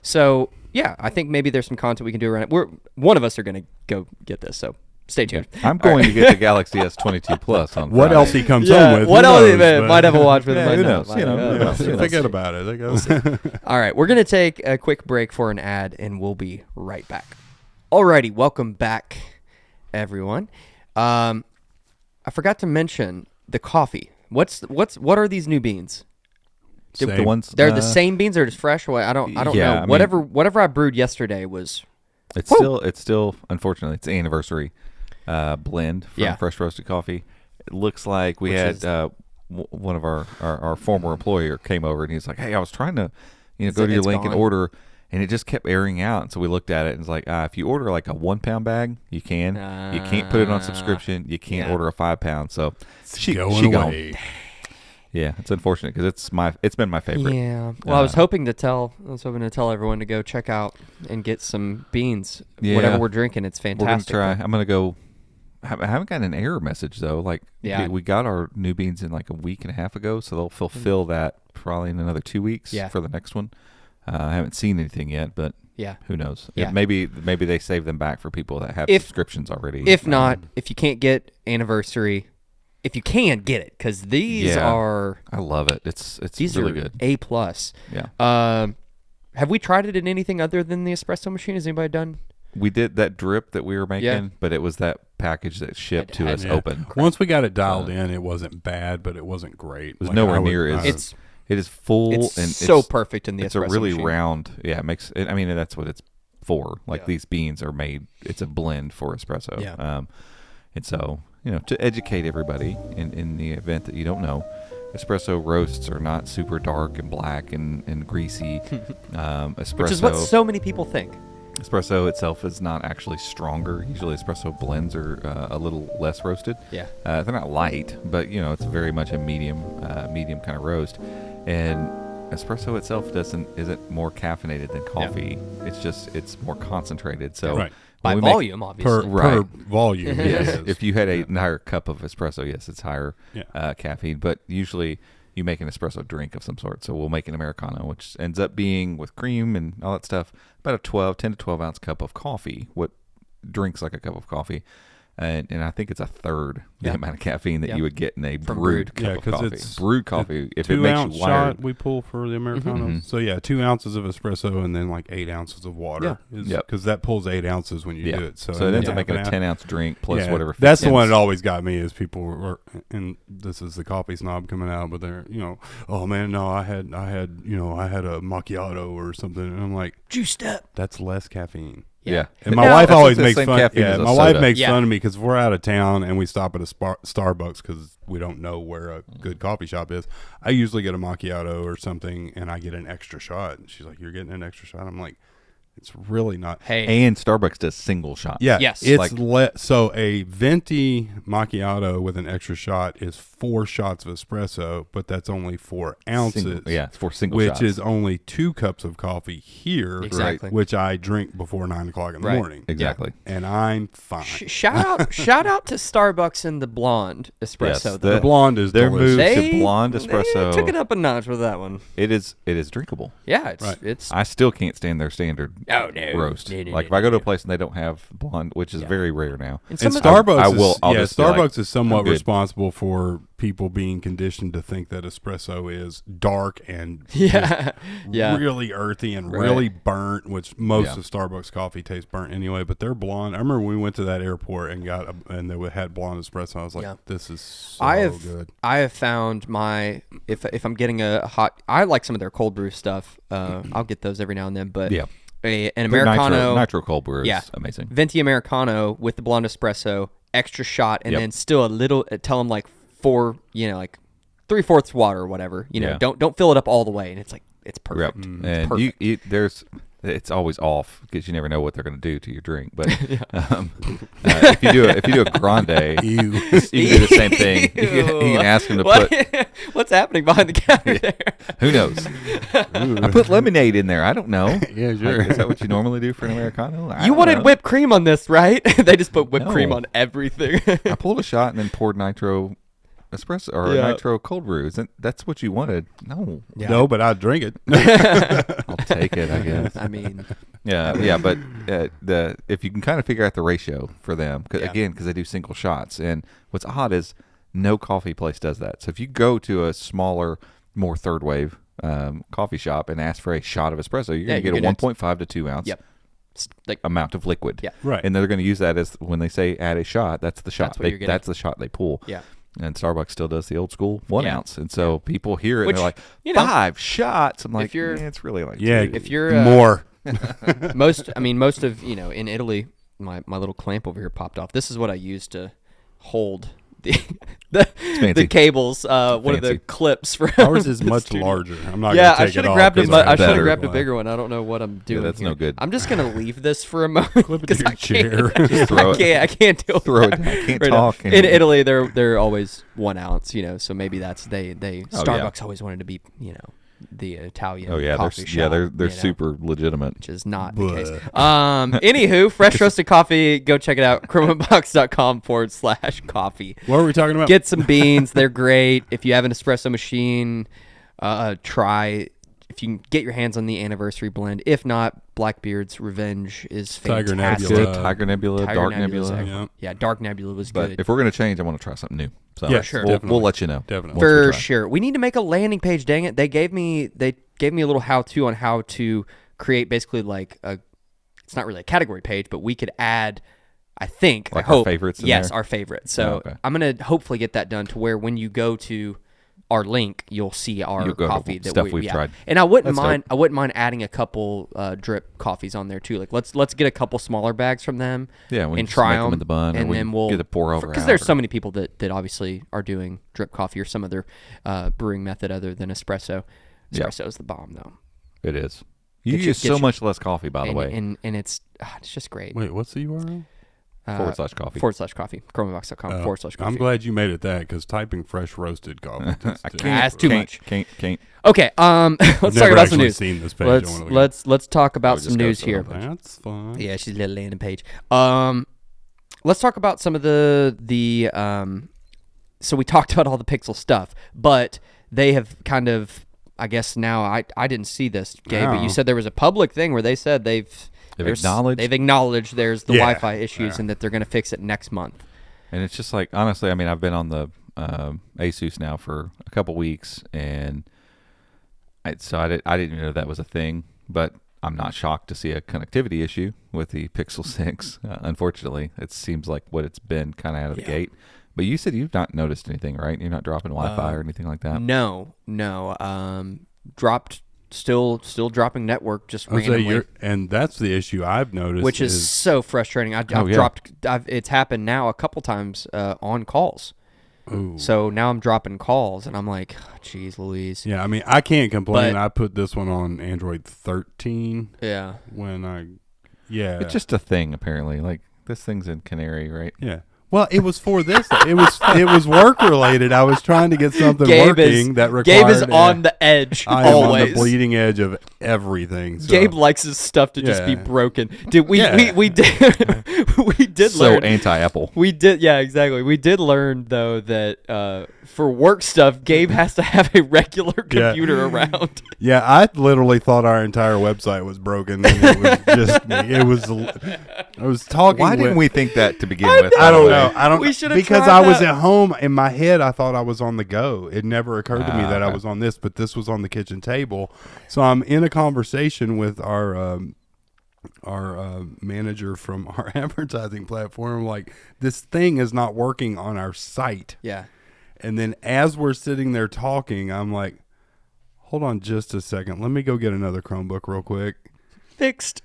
So yeah, I think maybe there's some content we can do around it. One of us are gonna go get this, so stay tuned. I'm going to get the Galaxy S22 Plus on What Friday. else he comes home with? What who else? knows, but- Might have a watch with Yeah, it. Might who not, knows? might You not. know, Who knows? Who knows? Forget about it. That goes. All right, we're going to take a quick break for an ad, and we'll be right back. Alrighty, welcome back, everyone. I forgot to mention the coffee. What are these new beans? Same. The ones They're the same beans. They're just fresh. I don't yeah, know. I mean- whatever I brewed yesterday was. It's Woo! still unfortunately it's the anniversary blend from Yeah. Fresh Roasted Coffee. It looks like we Which had is- one of our former employer came over and he's like, "Hey, I was trying to It's- go to your it's link gone. and order." And it just kept airing out. And so we looked at it and it's like, if you order like a 1 pound bag, you can. You can't put it on subscription. You can't yeah. order a 5 pound. So she going gone. away. Yeah, it's unfortunate because it's been my favorite. Yeah. Well, I was hoping to tell everyone to go check out and get some beans. Yeah. Whatever we're drinking, it's We're gonna fantastic. try. I'm gonna go. I haven't gotten an error message though. Like, Yeah. we got our new beans in like a week and a half ago, so they'll fulfill that probably in another 2 weeks Yeah. for the next one. I haven't seen anything yet, but Yeah. Who knows? Yeah. Maybe they save them back for people that have If- subscriptions already. If not, if you can't get anniversary, if you can get it, because these Yeah. are I love it. It's these really are good. A+. Yeah. Have we tried it in anything other than the espresso machine? Has anybody done? We did that drip that we were making, Yeah. but it was that package that shipped to us Yeah. open. Once we got it dialed in, it wasn't bad, but it wasn't great. It was Like, nowhere I would- near I- as it is full It's and so it's, perfect in the it's a espresso really machine. round. Yeah, it makes it. I mean, that's what it's for. Like Yeah. these beans are made. It's a blend for espresso. Yeah. And so to educate everybody in the event that you don't know, espresso roasts are not super dark and black and greasy. Espresso, Which is what so many people think. espresso itself is not actually stronger. Usually, espresso blends are a little less roasted. Yeah. They're not light, but it's very much a medium kind of roast. And espresso itself isn't more caffeinated than coffee. It's more concentrated. So Right. By when we make- volume, obviously. per volume. it Yes, is. if you had a higher cup of espresso, yes, it's higher Yeah. caffeine. But usually, you make an espresso drink of some sort. So we'll make an Americano, which ends up being with cream and all that stuff, about a 10 to 12 ounce cup of coffee. What drinks like a cup of coffee. And I think it's a third the Yeah. amount of caffeine that Yeah. you would get in a From brewed brewed. cup Yeah, of 'cause coffee. it's Brewed coffee, if it 2 makes ounce you wired. shot we pull for the Americanos. So yeah, 2 ounces of espresso and then like 8 ounces of water. Yep. Because that pulls 8 ounces when you do it. So, it ends up yeah, making a half- 10 ounce drink plus yeah, whatever. That's the one that fits. always got me is people were, and this is the coffee snob coming out, but they're oh man, no, I had a macchiato or something, and I'm like, Juiced up. that's less caffeine. Yeah. And my No, wife that's always the makes same fun. caffeine Yeah, as a my wife soda. makes Yeah. fun of me because we're out of town and we stop at a Starbucks because we don't know where a good coffee shop is. I usually get a macchiato or something, and I get an extra shot. And she's like, "You're getting an extra shot?" I'm like, "It's really not." Hey. And Starbucks does single shots. Yeah, Yes. It's Like- so a venti macchiato with an extra shot is 4 shots of espresso, but that's only 4 ounces. It's for single which shots. is only 2 cups of coffee here, Exactly. which I drink before 9:00 in the Right. morning, Exactly. and I'm fine. Shout out to Starbucks and the blonde espresso. Yes, though. The blonde is their delicious. move to blonde espresso. They took it up a notch with that one. It is drinkable. Yeah, it's Right. it's I still can't stand their standard Oh, no. roast. No, no, Like no, if I go to no. a place and they don't have blonde, which is Yeah. very rare now. and And some of Starbucks, I will- I'll just be like, Starbucks is somewhat I'm good. responsible for people being conditioned to think that espresso is dark and yeah, yeah. really earthy and Right. really burnt, which most Yeah. of Starbucks coffee tastes burnt anyway. But they're blonde. I remember when we went to that airport and and they had blonde espresso. I was like, Yeah. this is so I have good. I have found my if I'm getting a hot, I like some of their cold brew stuff. I'll get those every now and then, but Yeah. an Their Americano, nitro cold brew is Yeah. amazing. venti Americano with the blonde espresso, extra shot, and Yep. then still a little. Tell them like 4, like 3/4 water or whatever. Yeah. Don't fill it up all the way, and it's like it's Yep. perfect. And Perfect. it's always off because you never know what they're going to do to your drink. But if you do a grande, you can do the same thing. You can ask them to What? put. What's happening behind the counter there? Who knows? I put lemonade in there. I don't know. Yeah, sure. Like, is that what you normally do for an Americano? I You don't wanted know. whipped cream on this, right? They just put whipped cream No. on everything. I pulled a shot and then poured nitro espresso or Yeah. nitro cold brew. That's what you wanted? No, No, but I'd drink it. I'll take it. I guess. I mean, Yeah. But if you can kind of figure out the ratio for them, Yeah. because they do single shots, and what's odd is no coffee place does that. So if you go to a smaller, more third wave coffee shop and ask for a shot of espresso, you're going to you're get a gonna- 1.5 to 2 ounce. Yep. Like Amount of liquid. Yeah. Right. And they're going to use that as when they say add a shot, that's the shot. That's what you're getting. That's the shot they pull. yeah. And Starbucks still does the old school 1 Yeah. ounce. And so people hear it Which, and they're like, you know, 5 shots. I'm like, you're- it's really like Yeah, 2. If you're more. most of in Italy, my little clamp over here popped off. This is what I use to hold the fancy. cables. One of the Fancy. clips from Ours is the much studio. larger. I'm not. Yeah, gonna I take should it have off grabbed a 'cause mu- I it's should have better. grabbed a bigger one. I don't know what I'm doing. that's here. no good. I'm just gonna leave this for a moment Clip it to because your I can't. chair. Just throw it. I can't deal with Throw it that down. I can't right now. talk In anymore. Italy, they're always 1 ounce. So maybe that's they Oh, yeah. Starbucks always wanted to be the Italian. Oh, yeah. coffee They're shop, they're super legitimate. which is not the case. Bleh. Anywho, fresh roasted coffee. Go check it out. ChromaBox.com/coffee. What were we talking about? Get some beans. They're great. If you have an espresso machine, try if you can get your hands on the Anniversary blend. If not, Blackbeard's Revenge is Tiger fantastic. Nebula. Good. Tiger Nebula, Tiger Dark Nebula's Nebula. excellent. Yeah, Dark Nebula was But good. if we're going to change, I want to try something new. So Yeah, sure. we'll let you know. Definitely. once we For try. sure. We need to make a landing page, dang it. They gave me a little how-to on how to create basically like it's not really a category page, but we could add, I think, Like I hope, our favorites in yes, there? our favorites. So Oh, okay. I'm going to hopefully get that done to where when you go to our link, you'll see our You'll go to coffee that stuff we've yeah. tried. And I wouldn't That's mind adding a couple drip coffees on there too. Like let's get a couple smaller bags from them. Yeah, we can and just try make 'em in the bun, or and we then can we'll get a pour over because out, there's or- so many people that obviously are doing drip coffee or some other brewing method other than espresso. Yeah. Espresso is the bomb though. It is. You Get your- use get so your- much less coffee, by the and, way. and it's just great. Wait, what's the URL? /coffee. /coffee. Chromebox.com /coffee. I'm glad you made it that because typing fresh roasted coffee. I can't. That's too much. Can't. Okay, let's I've talk never about some actually news. seen this page. I wanna look at Let's talk about Oh, some just go news to here. the it. That's fine. Yeah, she's a little landing page. Let's talk about some of the so we talked about all the Pixel stuff, but they have kind of, I guess now I didn't see this, Gabe, but No. you said there was a public thing where they said they've acknowledged there's the Yeah. Wi-Fi issues and that they're going to fix it next month. And it's just like, honestly, I mean, I've been on the Asus now for a couple weeks, and I didn't even know that was a thing, but I'm not shocked to see a connectivity issue with the Pixel 6. Unfortunately, it seems like what it's been kind of out of the gate. But you said you've not noticed anything, right? You're not dropping Wi-Fi or anything like that? No. Dropped, still dropping network just I would say randomly. and that's the issue I've noticed. Which is so frustrating. I've dropped. It's happened now a couple times on calls. Ooh. So now I'm dropping calls, and I'm like, "Geez, Louise." Yeah, I mean, I can't complain. But- I put this one on Android 13 Yeah. when I, yeah. It's just a thing, apparently. Like, this thing's in Canary, right? Yeah. Well, it was for this. It was work related. I was trying to get something working that required. Gabe is on the edge I am always. on the bleeding edge of everything. So. Gabe likes his stuff to just be Yeah. broken. Did we? Yeah. We did. We did So learn. anti-Apple. We did. Yeah, exactly. We did learn though that for work stuff, Gabe has to have a regular computer around. Yeah, I literally thought our entire website was broken. And it was just me. It was. I was talking. Why didn't we think that to begin with? I by the don't way? know. I don't We should've because tried I was that. at home in my head. I thought I was on the go. It never occurred to me that I okay. was on this, but this was on the kitchen table. So I'm in a conversation with our manager from our advertising platform. Like, this thing is not working on our site. Yeah. And then as we're sitting there talking, I'm like, hold on just a second. Let me go get another Chromebook real quick. Fixed.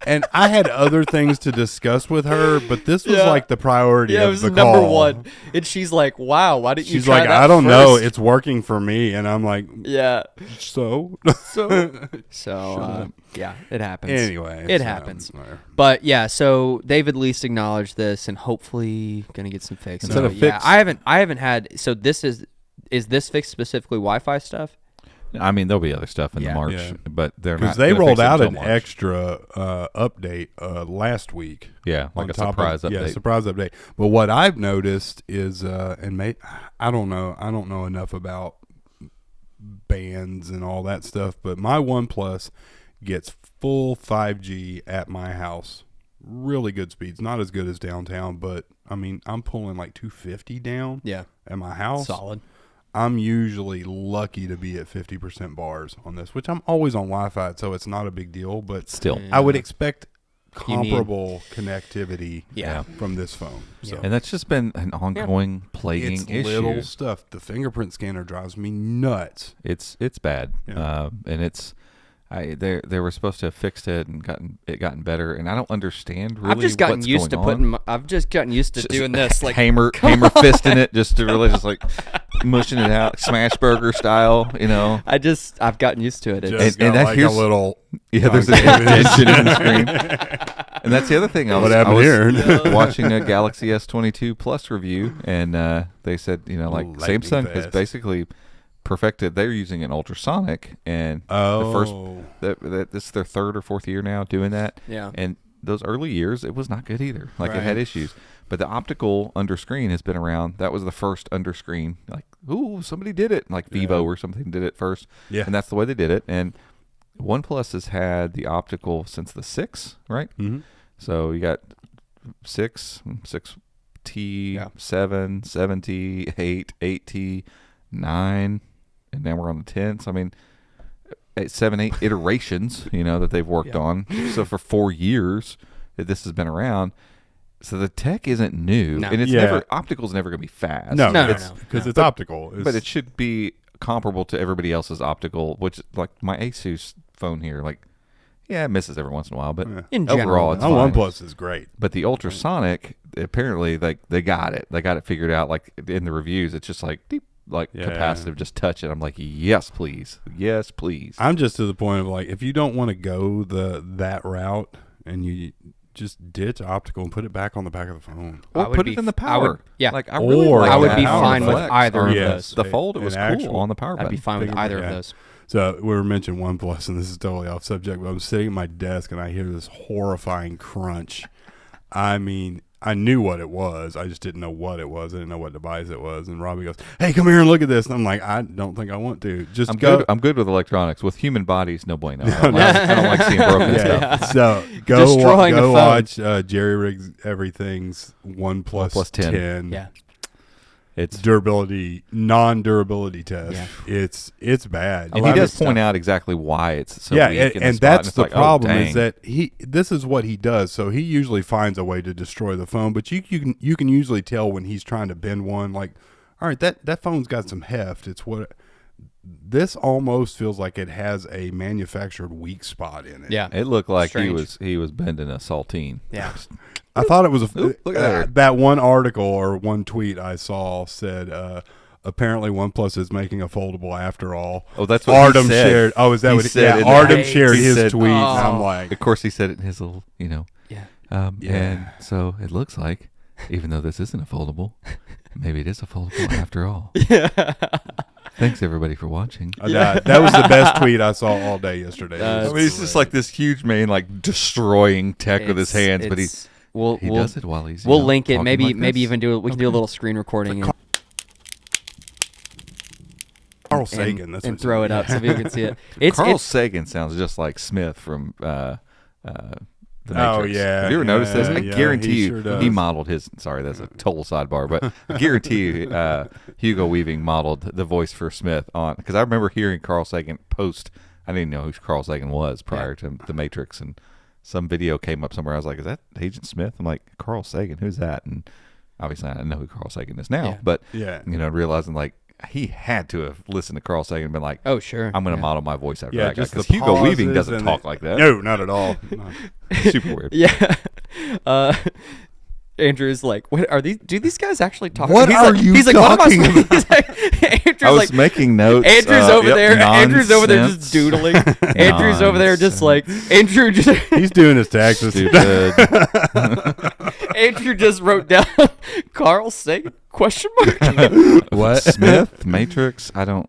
And I had other things to discuss with her, but this was Yeah. like the priority Yeah, it of was the number call. one. And she's like, "Wow, why didn't you She's try like, that I don't know. first?" It's working for me. And I'm like, Yeah. so? So yeah, it happens. Anyway. It happens. But yeah, so they've at least acknowledged this, and hopefully gonna get some fixes. Instead So, of yeah, fix- I haven't had. So this is this fixed specifically Wi-Fi stuff? I mean, there'll be other stuff in Yeah. the March, Yeah. but they're not. Because they gonna rolled fix it out until an March. extra update last week. Yeah, like on a top surprise of, update. Yeah, surprise update. But what I've noticed is, I don't know enough about bands and all that stuff, but my OnePlus gets full 5G at my house. Really good speeds. Not as good as downtown, but I mean, I'm pulling like 250 down Yeah, at my house. solid. I'm usually lucky to be at 50% bars on this, which I'm always on Wi-Fi, so it's not a big deal, but Still. I would expect You need- comparable connectivity Yeah. from this phone. So And that's just been an ongoing plaguing it's issue. little stuff. The fingerprint scanner drives me nuts. It's bad, Yeah. and it's. They were supposed to have fixed it and gotten better, and I don't understand really. I've just gotten what's used to going on. putting. I've just gotten used to Just doing this, like hammer fisting it, just to really just like mushing it out, smash burger style, you know. I've gotten used to it. It's, Just and got that like a here's- little. Yeah, there's an indentation in the screen. And that's the other thing. I What was happened here? watching a Galaxy S22 Plus review, and they said, like Lightning Samsung has fast. basically perfected. They're using an ultrasonic, and Oh. the first this is their third or fourth year now doing that. Yeah. And those early years, it was not good either. Like it had issues. But the optical underscreen has been around. That was the first underscreen. Like, ooh, somebody did it. Like Vivo or something did it first. Yeah. And that's the way they did it. And OnePlus has had the optical since the 6, right? Mm-hmm. So you got 6, 6T, 7, 7T, 8, 8T, 9, and now we're on the 10. So, I mean, 7, 8 iterations, that they've worked on. So for 4 years that this has been around. So the tech isn't new, and it's optical's never going to be fast. No, because it's optical. But it should be comparable to everybody else's optical, which like my Asus phone here, like, it misses every once in a while, but in overall, it's fine. OnePlus is great. But the ultrasonic, apparently, like they got it. They got it figured out. Like in the reviews, it's just like deep, like capacitive. Just touch it. I'm like, yes, please, yes, please. I'm just to the point of like, if you don't want to go that route, and you just ditch optical and put it back on the back of the phone, or put it in the power. Like I really like I would that. be Power fine with flex. either of those. The fold, it was cool on the power button. I'd be fine with either of those. So we were mentioning OnePlus, and this is totally off subject, but I'm sitting at my desk and I hear this horrifying crunch. I mean, I knew what it was. I just didn't know what it was. I didn't know what device it was. And Robbie goes, "Hey, come here and look at this." And I'm like, "I don't think I want to. Just I'm good with electronics. With human bodies, no bueno. I don't like seeing broken stuff. So go watch Jerry Riggs Everything's OnePlus 10. Yeah. It's non-durability test. Yeah. It's bad. And he does point out exactly why it's so weak. And that's the problem is that this is what he does. So he usually finds a way to destroy the phone, but you can usually tell when he's trying to bend one. Like, all right, that phone's got some heft. It's what this almost feels like it has a manufactured weak spot in it. Yeah, it looked like strange. he was bending a saltine. Yeah. I thought it was look at that one article or one tweet I saw said apparently OnePlus is making a foldable after all. Oh, that's what Artem he said. shared. Oh, is that he what said? Yeah, Artem shared his tweet. And I'm like, of course he said it in his little, Yeah. And so it looks like, even though this isn't a foldable, maybe it is a foldable after all. Yeah. Thanks everybody for watching. That was the best tweet I saw all day yesterday. I mean, he's just like this huge man, like destroying tech with his hands, but he does it while he's. We'll link it. Maybe like even we can do a little screen recording Carl Sagan and throw it up so people can see it. Carl Sagan sounds just like Smith from the Matrix. Oh yeah. Have you ever noticed this? I guarantee sure he modeled his. Sorry, that's a total sidebar, but I guarantee you, Hugo Weaving modeled the voice for Smith on, because I remember hearing Carl Sagan post. I didn't know who Carl Sagan was prior to the Matrix, and some video came up somewhere. I was like, "Is that Agent Smith?" I'm like, "Carl Sagan, who's that?" And obviously, I know who Carl Sagan is now, but realizing like he had to have listened to Carl Sagan and been like, "Oh, sure, I'm going to model my voice after that guy," just because Hugo Weaving doesn't talk like that. No, not at all. Super weird. Yeah. Andrew's like, "What are these? Do these guys actually talk?" What are you talking about? He's like, Andrew's I was making notes. Andrew's over there. Nonsense. Andrew's over there just doodling. Andrew's over there just like Andrew. He's doing his taxes. Stupid. Andrew just wrote down Carl Sagan ? What? Smith, Matrix. I don't.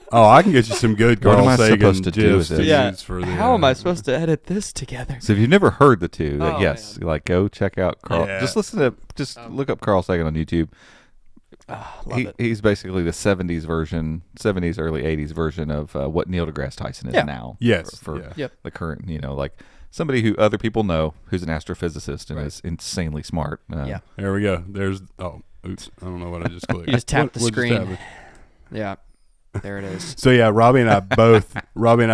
Oh, I can get you some good What Carl am I Sagan supposed to do with gifs this? use for the. How am I supposed to edit this together? So if you've never heard the two, Oh, yes, like go check out Carl. Yeah. Just look up Carl Sagan on YouTube. Love it. He's basically the 70s version, 70s, early 80s version of what Neil deGrasse Tyson is now. Yes. For Yep. the current, like somebody who other people know who's an astrophysicist and is insanely smart. Yeah. There we go. There's. Oh, oops. I don't know what I just clicked. You just tapped the What just screen. happened? Yeah. There it is. So yeah, Robbie and I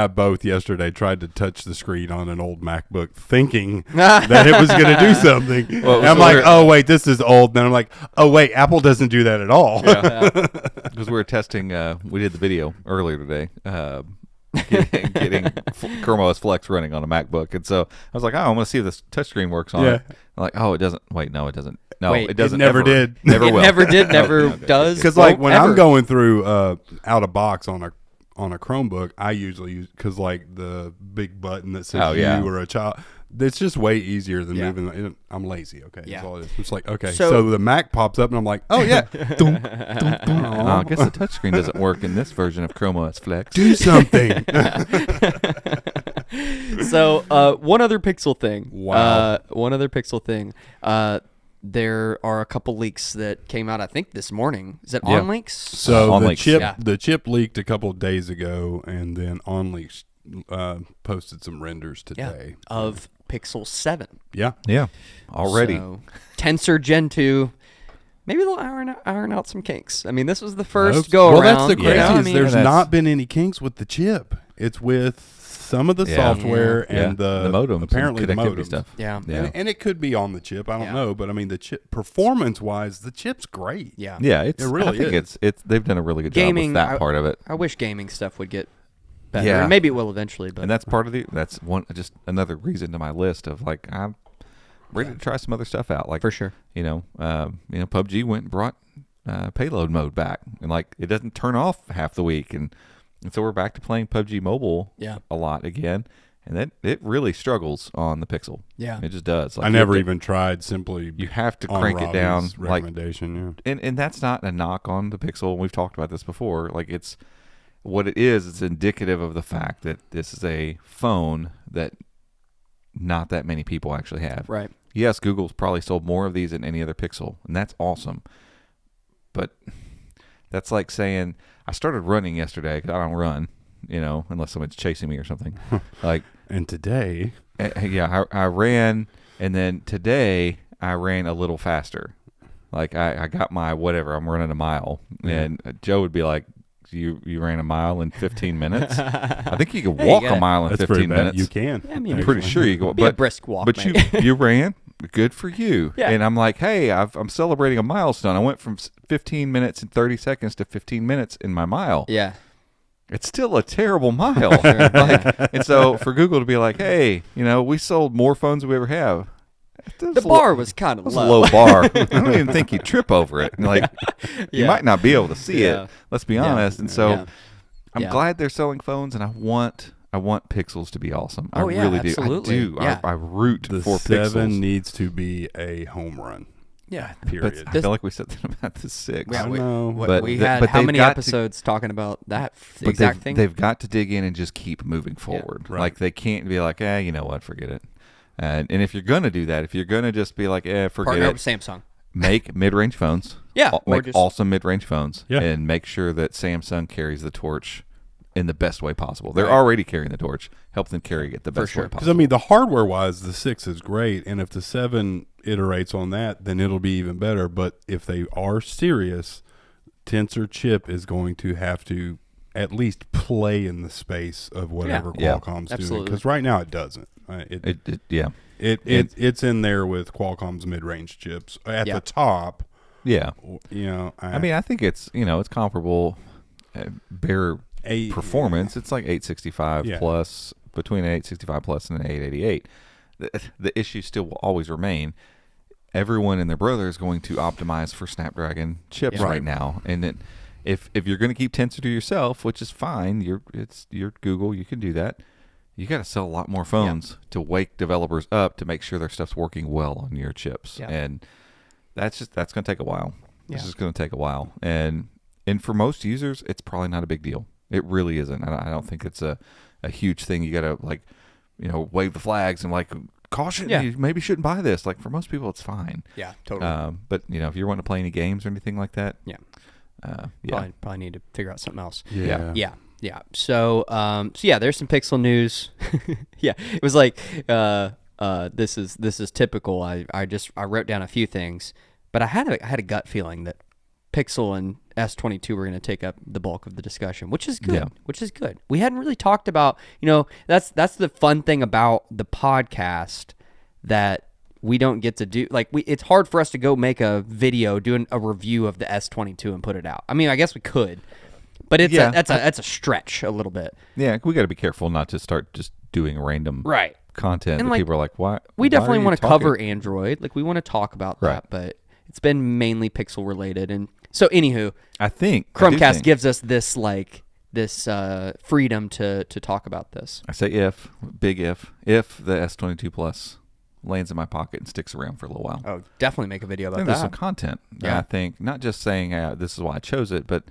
both yesterday tried to touch the screen on an old MacBook, thinking that it was going to do something. Well, and I'm like, oh wait, this is old. Then I'm like, oh wait, Apple doesn't do that at all. Because we were testing, we did the video earlier today, getting Chrome OS Flex running on a MacBook, and so I was like, oh, I want to see if this touchscreen works on it. I'm like, oh, it doesn't. Wait, no, it doesn't. No, Wait, it doesn't. It never did. Never It will. never did, never does. Because like when ever. I'm going through out of box on a Chromebook, I usually use because like the big button that says you or a child. It's just way easier than moving. I'm lazy. Okay, that's all it is. It's like okay, so the Mac pops up and I'm like, oh yeah, I guess the touchscreen doesn't work in this version of Chrome OS Flex. do something. So one other Pixel thing. Wow. One other Pixel thing. There are a couple leaks that came out, I think, this morning. Is it Yeah. on leaks? So OnLeaks, the chip leaked a couple of days ago, and then OnLeaks posted some renders today. Of Pixel 7. Yeah. Yeah, already. So, Tensor Gen 2. Maybe they'll iron out some kinks. I mean, this was the first go well, around. that's the crazy. Yeah. I Is mean, there's that's- not been any kinks with the chip. It's with some of the software Yeah. and the modems, apparently and the connectivity modems. stuff. Yeah. Yeah. And it could be on the chip. I don't Yeah. know, but I mean, the chip performance-wise, the chip's great. Yeah. Yeah, it's It really I think is. it's they've done a really good job Gaming, with that part of it. I wish gaming stuff would get better. Yeah. And maybe it will eventually, but And that's part of that's just another reason to my list of like I'm ready to try some other stuff out. Like for sure. PUBG went and brought payload mode back, and like it doesn't turn off half the week, and so we're back to playing PUBG Mobile Yeah. a lot again, and then it really struggles on the Pixel. Yeah. It just does. Like I you never have to- even tried. Simply You have to on crank it down, Robbie's like, recommendation. and that's not a knock on the Pixel. We've talked about this before. Like it's what it is. It's indicative of the fact that this is a phone that not that many people actually have. Right. Yes, Google's probably sold more of these than any other Pixel, and that's awesome. But that's like saying I started running yesterday because I don't run, unless someone's chasing me or something. Like, And today, I ran, and then today I ran a little faster. Like I got my whatever. I'm running a mile, and Joe would be like, "You ran a mile in 15 minutes." I think you could Hey, you walk gotta- a mile in that's pretty 15 bad. minutes. You can. Yeah, I mean, I'm pretty sure you go, Be a but brisk walk, but maybe. you ran. Good for you. Yeah. And I'm like, hey, I'm celebrating a milestone. I went from 15 minutes and 30 seconds to 15 minutes in my mile. Yeah. It's still a terrible mile. Like, and so for Google to be like, hey, we sold more phones than we ever have. The bar was kind of That's low. a low bar. I don't even think you trip over it. And like, you Yeah. might not be able to see Yeah. it. Let's be honest. And so Yeah. I'm Yeah. glad they're selling phones, and I want Pixels to be awesome. Oh, I yeah, really absolutely. do. I do. Yeah. I root The for 7 Pixels. needs to be a home run. Yeah. Period. But I feel like we said that about the 6. Yeah, I know. we But had how they've many got to- episodes talking about that But exact thing? they've got to dig in and just keep moving forward. right. Like they can't be like, you know what, forget it. And if you're gonna do that, if you're gonna just be like, forget Partner it, with Samsung. make mid-range phones. Yeah, or make just- awesome mid-range phones. Yeah. And make sure that Samsung carries the torch in the best way possible. They're Right. already carrying the torch. Help them carry it the best sure. way Because possible. I mean, the hardware-wise, the 6 is great, and if the 7 iterates on that, then it'll be even better. But if they are serious, Tensor chip is going to have to at least play in the space of whatever Yeah. Qualcomm's doing. Absolutely. Because right now it doesn't. Yeah. It's in there with Qualcomm's mid-range chips at Yeah. the top. Yeah. I I think it's it's comparable. Bare a performance, it's like 865 Yeah. plus, between an 865 plus and an 888. The issue still will always remain. Everyone and their brother is going to optimize for Snapdragon chips Yeah. right now, and if you're going to keep Tensor to yourself, which is fine, you're Google, you can do that. You got to sell a lot more phones to wake developers up to make sure their stuff's working well on your chips, Yeah. and that's going to take a while. Yeah. It's just going to take a while, and for most users, it's probably not a big deal. It really isn't. I don't think it's a huge thing. You got to wave the flags and caution. Yeah. You maybe shouldn't buy this. Like for most people, it's fine. Yeah, totally. But if you're wanting to play any games or anything like that, Yeah. yeah, Probably need to figure out something else. yeah. Yeah. So there's some Pixel news. Yeah, it was like this is typical. I wrote down a few things, but I had a gut feeling that Pixel and S22 were going to take up the bulk of the discussion, which is good. Yeah. Which is good. We hadn't really talked about, that's the fun thing about the podcast that we don't get to do. Like it's hard for us to go make a video doing a review of the S22 and put it out. I mean, I guess we could, but that's a stretch a little bit. yeah. We got to be careful not to start just doing random Right. content And, that like, people are like, "Why?" We definitely want to cover Android. Like we want to talk about Right. that, but it's been mainly Pixel related. And so anywho, I do Chromecast think- gives us this freedom to talk about this. I say big if the S22 Plus lands in my pocket and sticks around for a little while. Oh, definitely make a video I think about there's some that. content. Yeah. I think not just saying this is why I chose it, but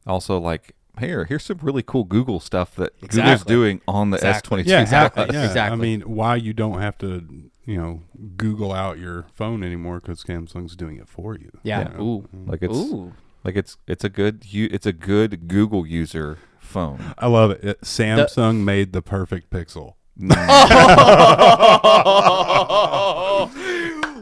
also like here's some really cool Google stuff that Google's Exactly. doing on the Exactly. S22. Yeah, Exactly. Yeah. Exactly. I mean, why you don't have to, Google out your phone anymore because Samsung's doing it for you. Yeah. You know? Ooh. Like it's Ooh. like it's a good Google user phone. I love it. Samsung made the perfect Pixel.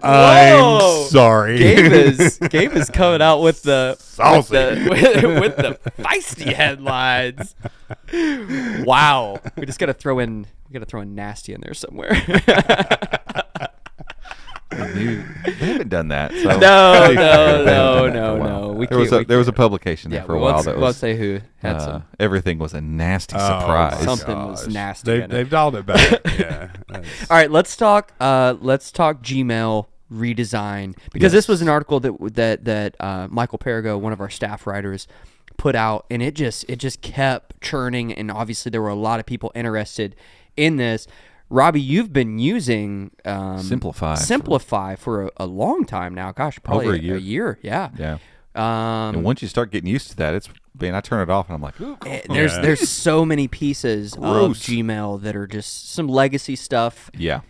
I'm sorry. Gabe is coming out with the Saucy. with the feisty headlines. Wow, we gotta throw in nasty in there somewhere. They haven't done that. So No. They haven't done that for a while. We There was can't- there was a publication there Yeah, for a while that won't was say who had some. everything was a nasty Oh, surprise. my Something was nasty in it. They've dialed it back. Yeah. That's- All right, let's talk Gmail redesign, because this was an article that Michael Perigo, one of our staff writers, put out, and it just kept churning, and obviously there were a lot of people interested in this. Robbie, you've been using Simplify for a long time now. Gosh, probably Over a year. Yeah. Yeah. And once you start getting used to that, I turn it off and I'm like, ooh, There's so many pieces of Gross. Gmail that are just some legacy stuff. yeah.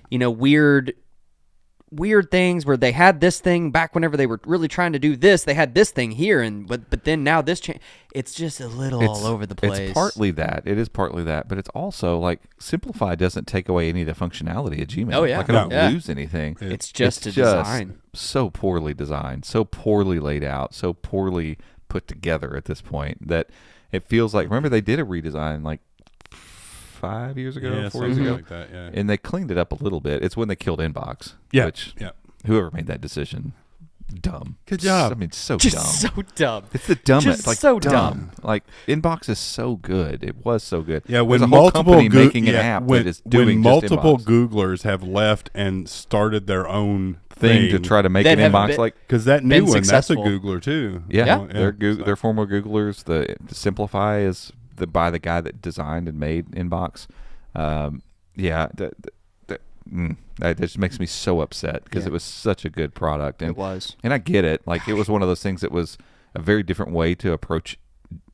Weird things where they had this thing back whenever they were really trying to do this. They had this thing here, but then now this change. It's just a little all over the place. It's partly that. It is partly that, but it's also like Simplify doesn't take away any of the functionality of Gmail. Oh, yeah. Like I don't No. lose anything. It's just It's a design. so poorly designed, so poorly laid out, so poorly put together at this point that it feels like. Remember, they did a redesign like 5 years ago, yeah, 4 years something ago, like that. Yeah. and they cleaned it up a little bit. It's when they killed Inbox. Yeah. Which Yeah. whoever made that decision, dumb. Good job. I mean, so Just dumb. so dumb. It's the dumbest. Just Like so dumb. dumb. Like Inbox is so good. It was so good. Yeah, when There's a whole multiple company making an app when, that is doing when just multiple Inbox Googlers have left and started their own thing to try to make that an have Inbox been- like. because that new been one successful. that's a Googler too. Yeah, Yeah. they're former Googlers. The Simplify is by the guy that designed and made Inbox. Yeah, that just makes me so upset because Yeah. it was such a good product. And It was. and I get it. Like it was one of those things that was a very different way to approach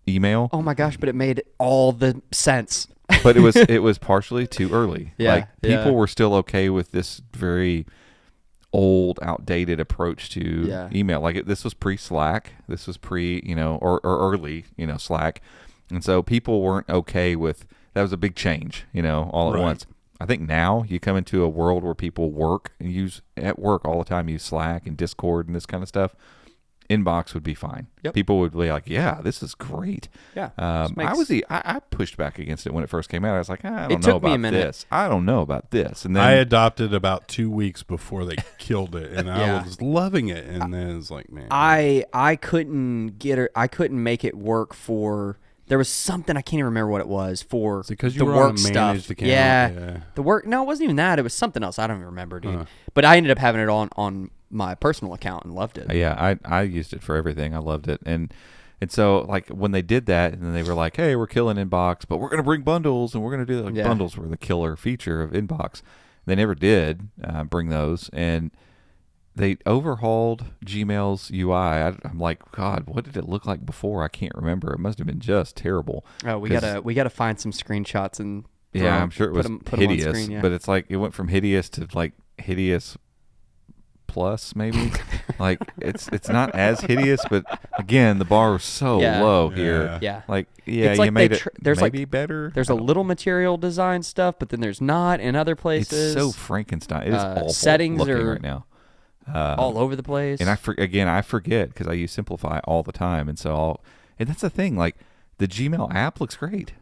email. Oh my gosh, but it made all the sense. But it was partially too early. Yeah, Like yeah. people were still okay with this very old, outdated approach to Yeah. email. Like this was pre-Slack. This was pre, or early, Slack. And so people weren't okay with that. Was a big change, all at Right. once. I think now you come into a world where people work and use all the time, use Slack and Discord and this kind of stuff. Inbox would be fine. Yep. People would be like, "Yeah, this is great." Yeah. I pushed back against it when it first came out. I was like, I don't It know took me a about minute. this. I don't know about this. And then I adopted about 2 weeks before they killed it, and Yeah. I was loving it. And then it's like, man, I couldn't get it. I couldn't make it work for. There was something I can't even remember what it was for. because the you were work on a stuff. managed account. Yeah, the work. No, it wasn't even that. It was something else. I don't even remember, dude. But I ended up having it on my personal account and loved it. yeah, I used it for everything. I loved it. And so like when they did that, and then they were like, "Hey, we're killing Inbox, but we're going to bring bundles, and we're going to do Yeah. bundles were the killer feature of Inbox." They never did bring those, and they overhauled Gmail's UI. I'm like, God, what did it look like before? I can't remember. It must have been just terrible. Oh, we 'Cause- gotta find some screenshots and Yeah, I'm sure it was put 'em on hideous, screen, yeah. but it's like it went from hideous to like hideous plus maybe. Like it's not as hideous, but again, the bar was so Yeah. low here. Yeah. Like yeah, It's you like made they it there's like- maybe better. There's I a don't- little material design stuff, but then there's not in other places. It's so Frankenstein. It is awful settings looking are right now. all over the place. And I forget because I use Simplify all the time, and so and that's the thing. Like the Gmail app looks great.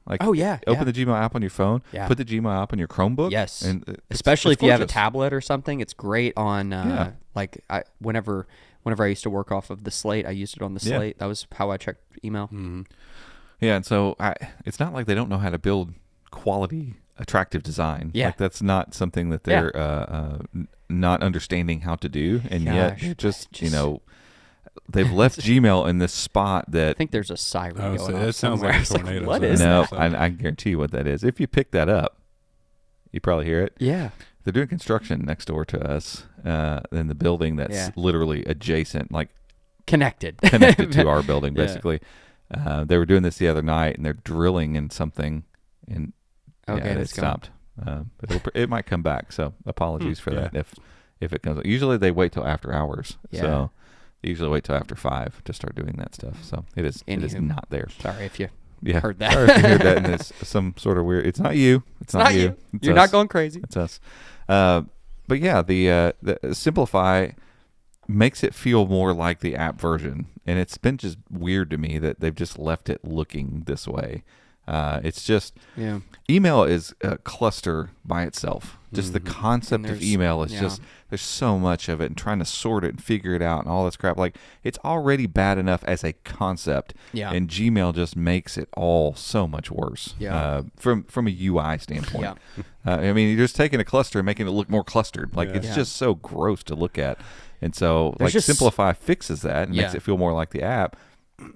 Like Oh, yeah, open yeah. the Gmail app on your phone. Yeah. Put the Gmail app on your Chromebook. Yes. and Especially it's if you have a gorgeous. tablet or something, it's great on. Yeah. Like whenever I used to work off of the Slate, I used it on the Yeah. Slate. That was how I checked email. Yeah, and so it's not like they don't know how to build quality, attractive design. Yeah. Like that's not something that they're not understanding how to do, and yet Gosh, they're just, just- they've left Gmail in this spot I that. think there's a siren Oh, going so off that sounds somewhere. like a I was tornado. what So is No, that? I guarantee you what that is. If you pick that up, you probably hear it. Yeah. They're doing construction next door to us in the building that's Yeah. literally adjacent, like Connected. connected to our building, Yeah. basically. They were doing this the other night, and they're drilling in something, and Okay, it that's gone. stopped. But it might come back. So apologies for Yeah. that if it comes. Usually they wait till after hours. Yeah. So they usually wait till after 5 to start doing that stuff. So it is Anywho. not there. Sorry if you Yeah, heard that. Sorry if you heard that, and it's some sort of weird. It's not you. It's not you. It's You're us. not going crazy. It's us. But yeah, the Simplify makes it feel more like the app version, and it's been just weird to me that they've just left it looking this way. It's just Yeah. email is a cluster by itself. Just the concept And of there's- email is yeah. just there's so much of it, and trying to sort it and figure it out and all this crap. Like it's already bad enough as a concept, Yeah. and Gmail just makes it all so much worse. Yeah. From a UI standpoint. Yeah. I mean, you're just taking a cluster and making it look more clustered. Like Yeah. it's Yeah. just so gross to look at. And so, There's like just- Simplify fixes that and makes Yeah. it feel more like the app.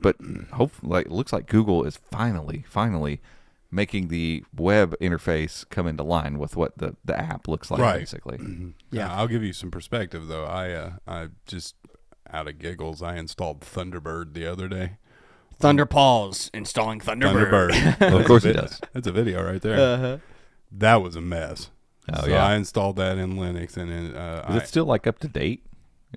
But hopefully, like, it looks like Google is finally making the web interface come into line with what the app looks like, Right. basically. Yeah. I'll give you some perspective though. I just out of giggles, I installed Thunderbird the other day. Thunderpaws installing Thunderbird. Well, of course it does. That's a video right there. Uh-huh. That was a mess. Oh, So yeah. I installed that in Linux, and then Is it still like up to date?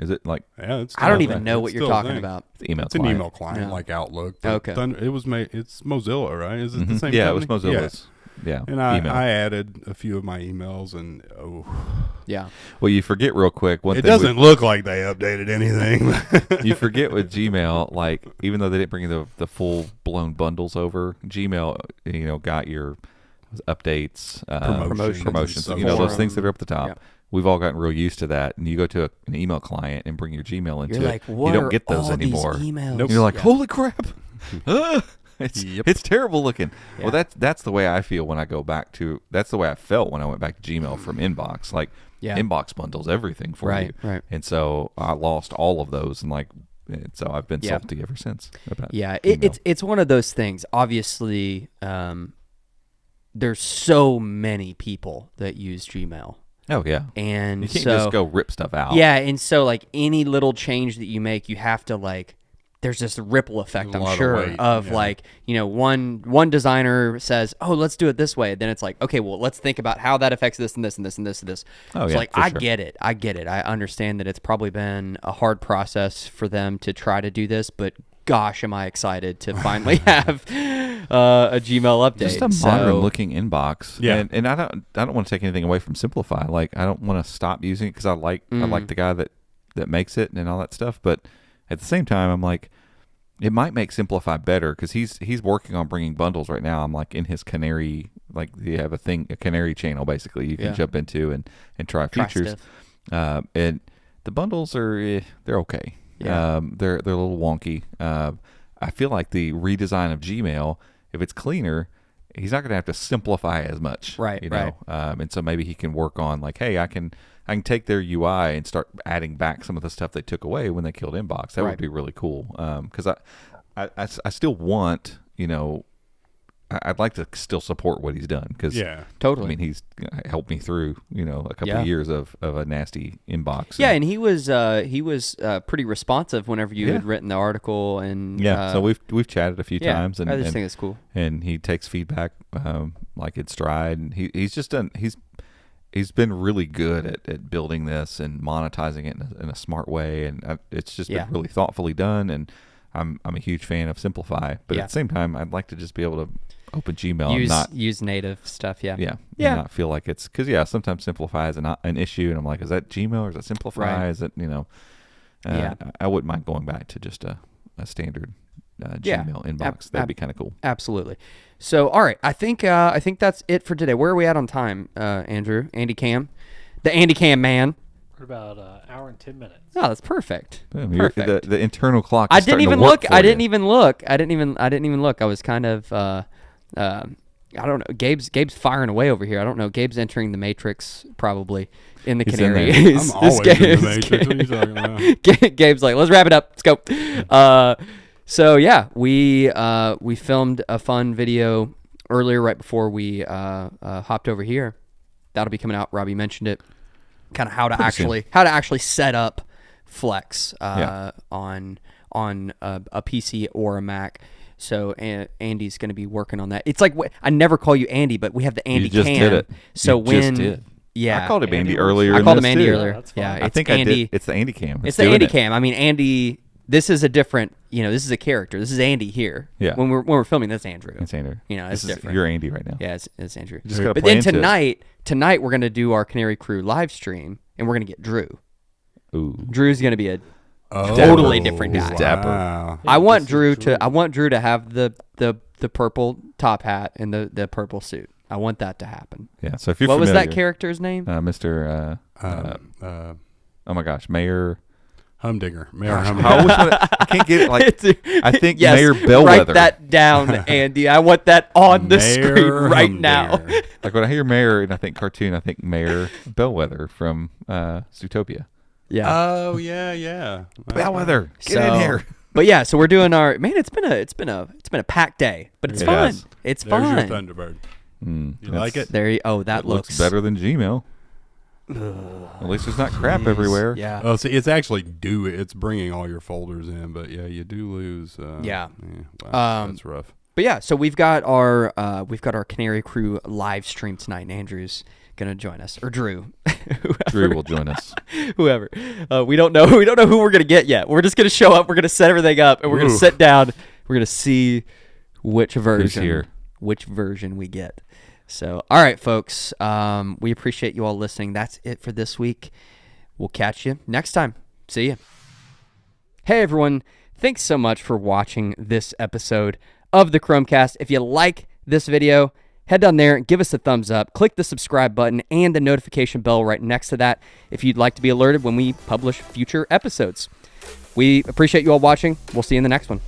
Is it like yeah, it's I don't still- even know it's what you're still a talking thing. about. the email It's an client? email client Yeah. like Outlook. but Okay. It was made. It's Mozilla, right? Is it the Mhm. same? Yeah, it was company? Mozilla's. Yeah. And I email. added a few of my emails, and Yeah. Well, you forget real quick. One it thing doesn't look like they updated anything. you forget with Gmail, like even though they didn't bring the full blown bundles over, Gmail, got your updates, promotions, so those forth. things that are up the top. Yep. We've all gotten real used to that. And you go to an email client and bring your Gmail into You're it. like, what you don't are get those all anymore. These emails? Nope. And you're like, Yeah. holy crap. Yep. It's terrible looking. Yeah. Well, that's the way I feel when I go back to. That's the way I felt when I went back to Gmail from Inbox. Like Yeah. Inbox bundles everything for Right, you, right. and so I lost all of those, and so I've been Yeah. salty ever since. About Yeah, email. it's one of those things. Obviously, there's so many people that use Gmail, Oh yeah, and you can't so just go rip stuff out. yeah, and so like any little change that you make, you have to like. There's this ripple effect, There's a I'm lot of sure, weight, of yeah. like one designer says, "Oh, let's do it this way." Then it's like, okay, well, let's think about how that affects this and this and this and this and this. Oh, so yeah, like, for I sure. get it. I understand that it's probably been a hard process for them to try to do this, but gosh, am I excited to finally have a Gmail update. Just a So- modern looking inbox. Yeah. and I don't want to take anything away from Simplify. Like I don't want to stop using it because I like the guy that makes it and all that stuff. But at the same time, I'm like, it might make Simplify better because he's working on bringing bundles right now. I'm like in his Canary, like you have a Canary channel basically you can Yeah. jump into and try Try features. stuff. And the bundles are they're okay. Yeah. They're a little wonky. I feel like the redesign of Gmail, if it's cleaner, he's not going to have to simplify as much. Right, You know? And so maybe he can work on like, hey, I can take their UI and start adding back some of the stuff they took away when they killed Inbox. That Right. would be really cool. Because I still want, I'd like to still support what he's done because Yeah. Totally. I mean he's helped me through a couple Yeah. of years of a nasty inbox. Yeah, and he was pretty responsive whenever you Yeah. had written the article, and so we've chatted a few yeah, times, and I just and, think it's cool. and he takes feedback like in stride, and he's just done he's been really good at building this and monetizing it in a smart way, and it's just Yeah. been really thoughtfully done, and I'm a huge fan of Simplify, but Yeah. at the same time I'd like to just be able to open Gmail and not Use native stuff. Yeah. yeah Yeah. and not feel like it's because sometimes Simplify is an issue, and I'm like, is that Gmail or is that Simplify? Right. Is it Yeah. I wouldn't mind going back to just a standard Yeah. Gmail inbox. That'd be kind of cool. Absolutely. So, all right, I think that's it for today. Where are we at on time, Andrew? Andy Cam, the Andy Cam man. We're about an hour and 10 minutes. Oh, that's perfect. Boom, you're- Perfect. the internal clock. I is didn't starting to even work look. for I you. didn't even look. I didn't even look. I was kind of. I don't know. Gabe's firing away over here. I don't know. Gabe's entering the Matrix probably in the He's in Canary. there. I'm always in the Matrix. What are you talking about? Gabe's like, let's wrap it up. Let's go. So yeah, we filmed a fun video earlier right before we hopped over here. That'll be coming out. Robbie mentioned it. Kind of how to actually set up Flex Yeah. on a PC or a Mac. So Andy's going to be working on that. It's like I never call you Andy, but we have the Andy You just cam. did it. So You when just did. yeah, I called him Andy Andy works. earlier. I in called him this, Andy too. earlier. That's Yeah, fine. I it's think Andy. I did. It's the Andy cam. It's the doing Andy it. cam. I mean, Andy. This is a different. This is a character. This is Andy here. Yeah. When we're filming, that's Andrew. It's Andrew. It's different. You're Andy right now. Yeah, it's Andrew. Just gotta But play then into it. tonight we're gonna do our Canary Crew live stream, and we're gonna get Drew. Ooh. Drew's gonna be a Oh, totally different guy. He's dapper. Wow. I want this is Drew Drew. to. I want Drew to have the purple top hat and the purple suit. I want that to happen. Yeah. So if you're What was familiar, that character's name? Mr. Oh my gosh, Mayor. Humdinger. Mayor I Humdinger. always wanna, I can't get it. Like I think Yes, Mayor Bellwether. Write that down, Andy. I want that on the Mayor screen right now. Humdinger. Like when I hear Mayor and I think cartoon, I think Mayor Bellwether from Zootopia. Yeah. Oh yeah. Bellwether, get in here. But yeah, so we're doing our man. It's been a packed day, but it's It fun. has. It's There's your fun. Thunderbird. Mm, You like it? There. That It looks better than Gmail. At least there's not crap everywhere. Yeah. Oh, see, it's actually it's bringing all your folders in, but yeah, you do lose. Yeah. Wow, that's rough. But yeah, so we've got our Canary Crew live stream tonight, and Andrew's gonna join us, or Drew. Drew will join us. Whoever. We don't know who we're gonna get yet. We're just gonna show up. We're gonna set everything up, and we're gonna sit down. We're gonna see which version here. we get. So, all right, folks. We appreciate you all listening. That's it for this week. We'll catch you next time. See ya. Hey everyone! Thanks so much for watching this episode of the Chromecast. If you like this video, head down there and give us a thumbs up. Click the subscribe button and the notification bell right next to that if you'd like to be alerted when we publish future episodes. We appreciate you all watching. We'll see you in the next one.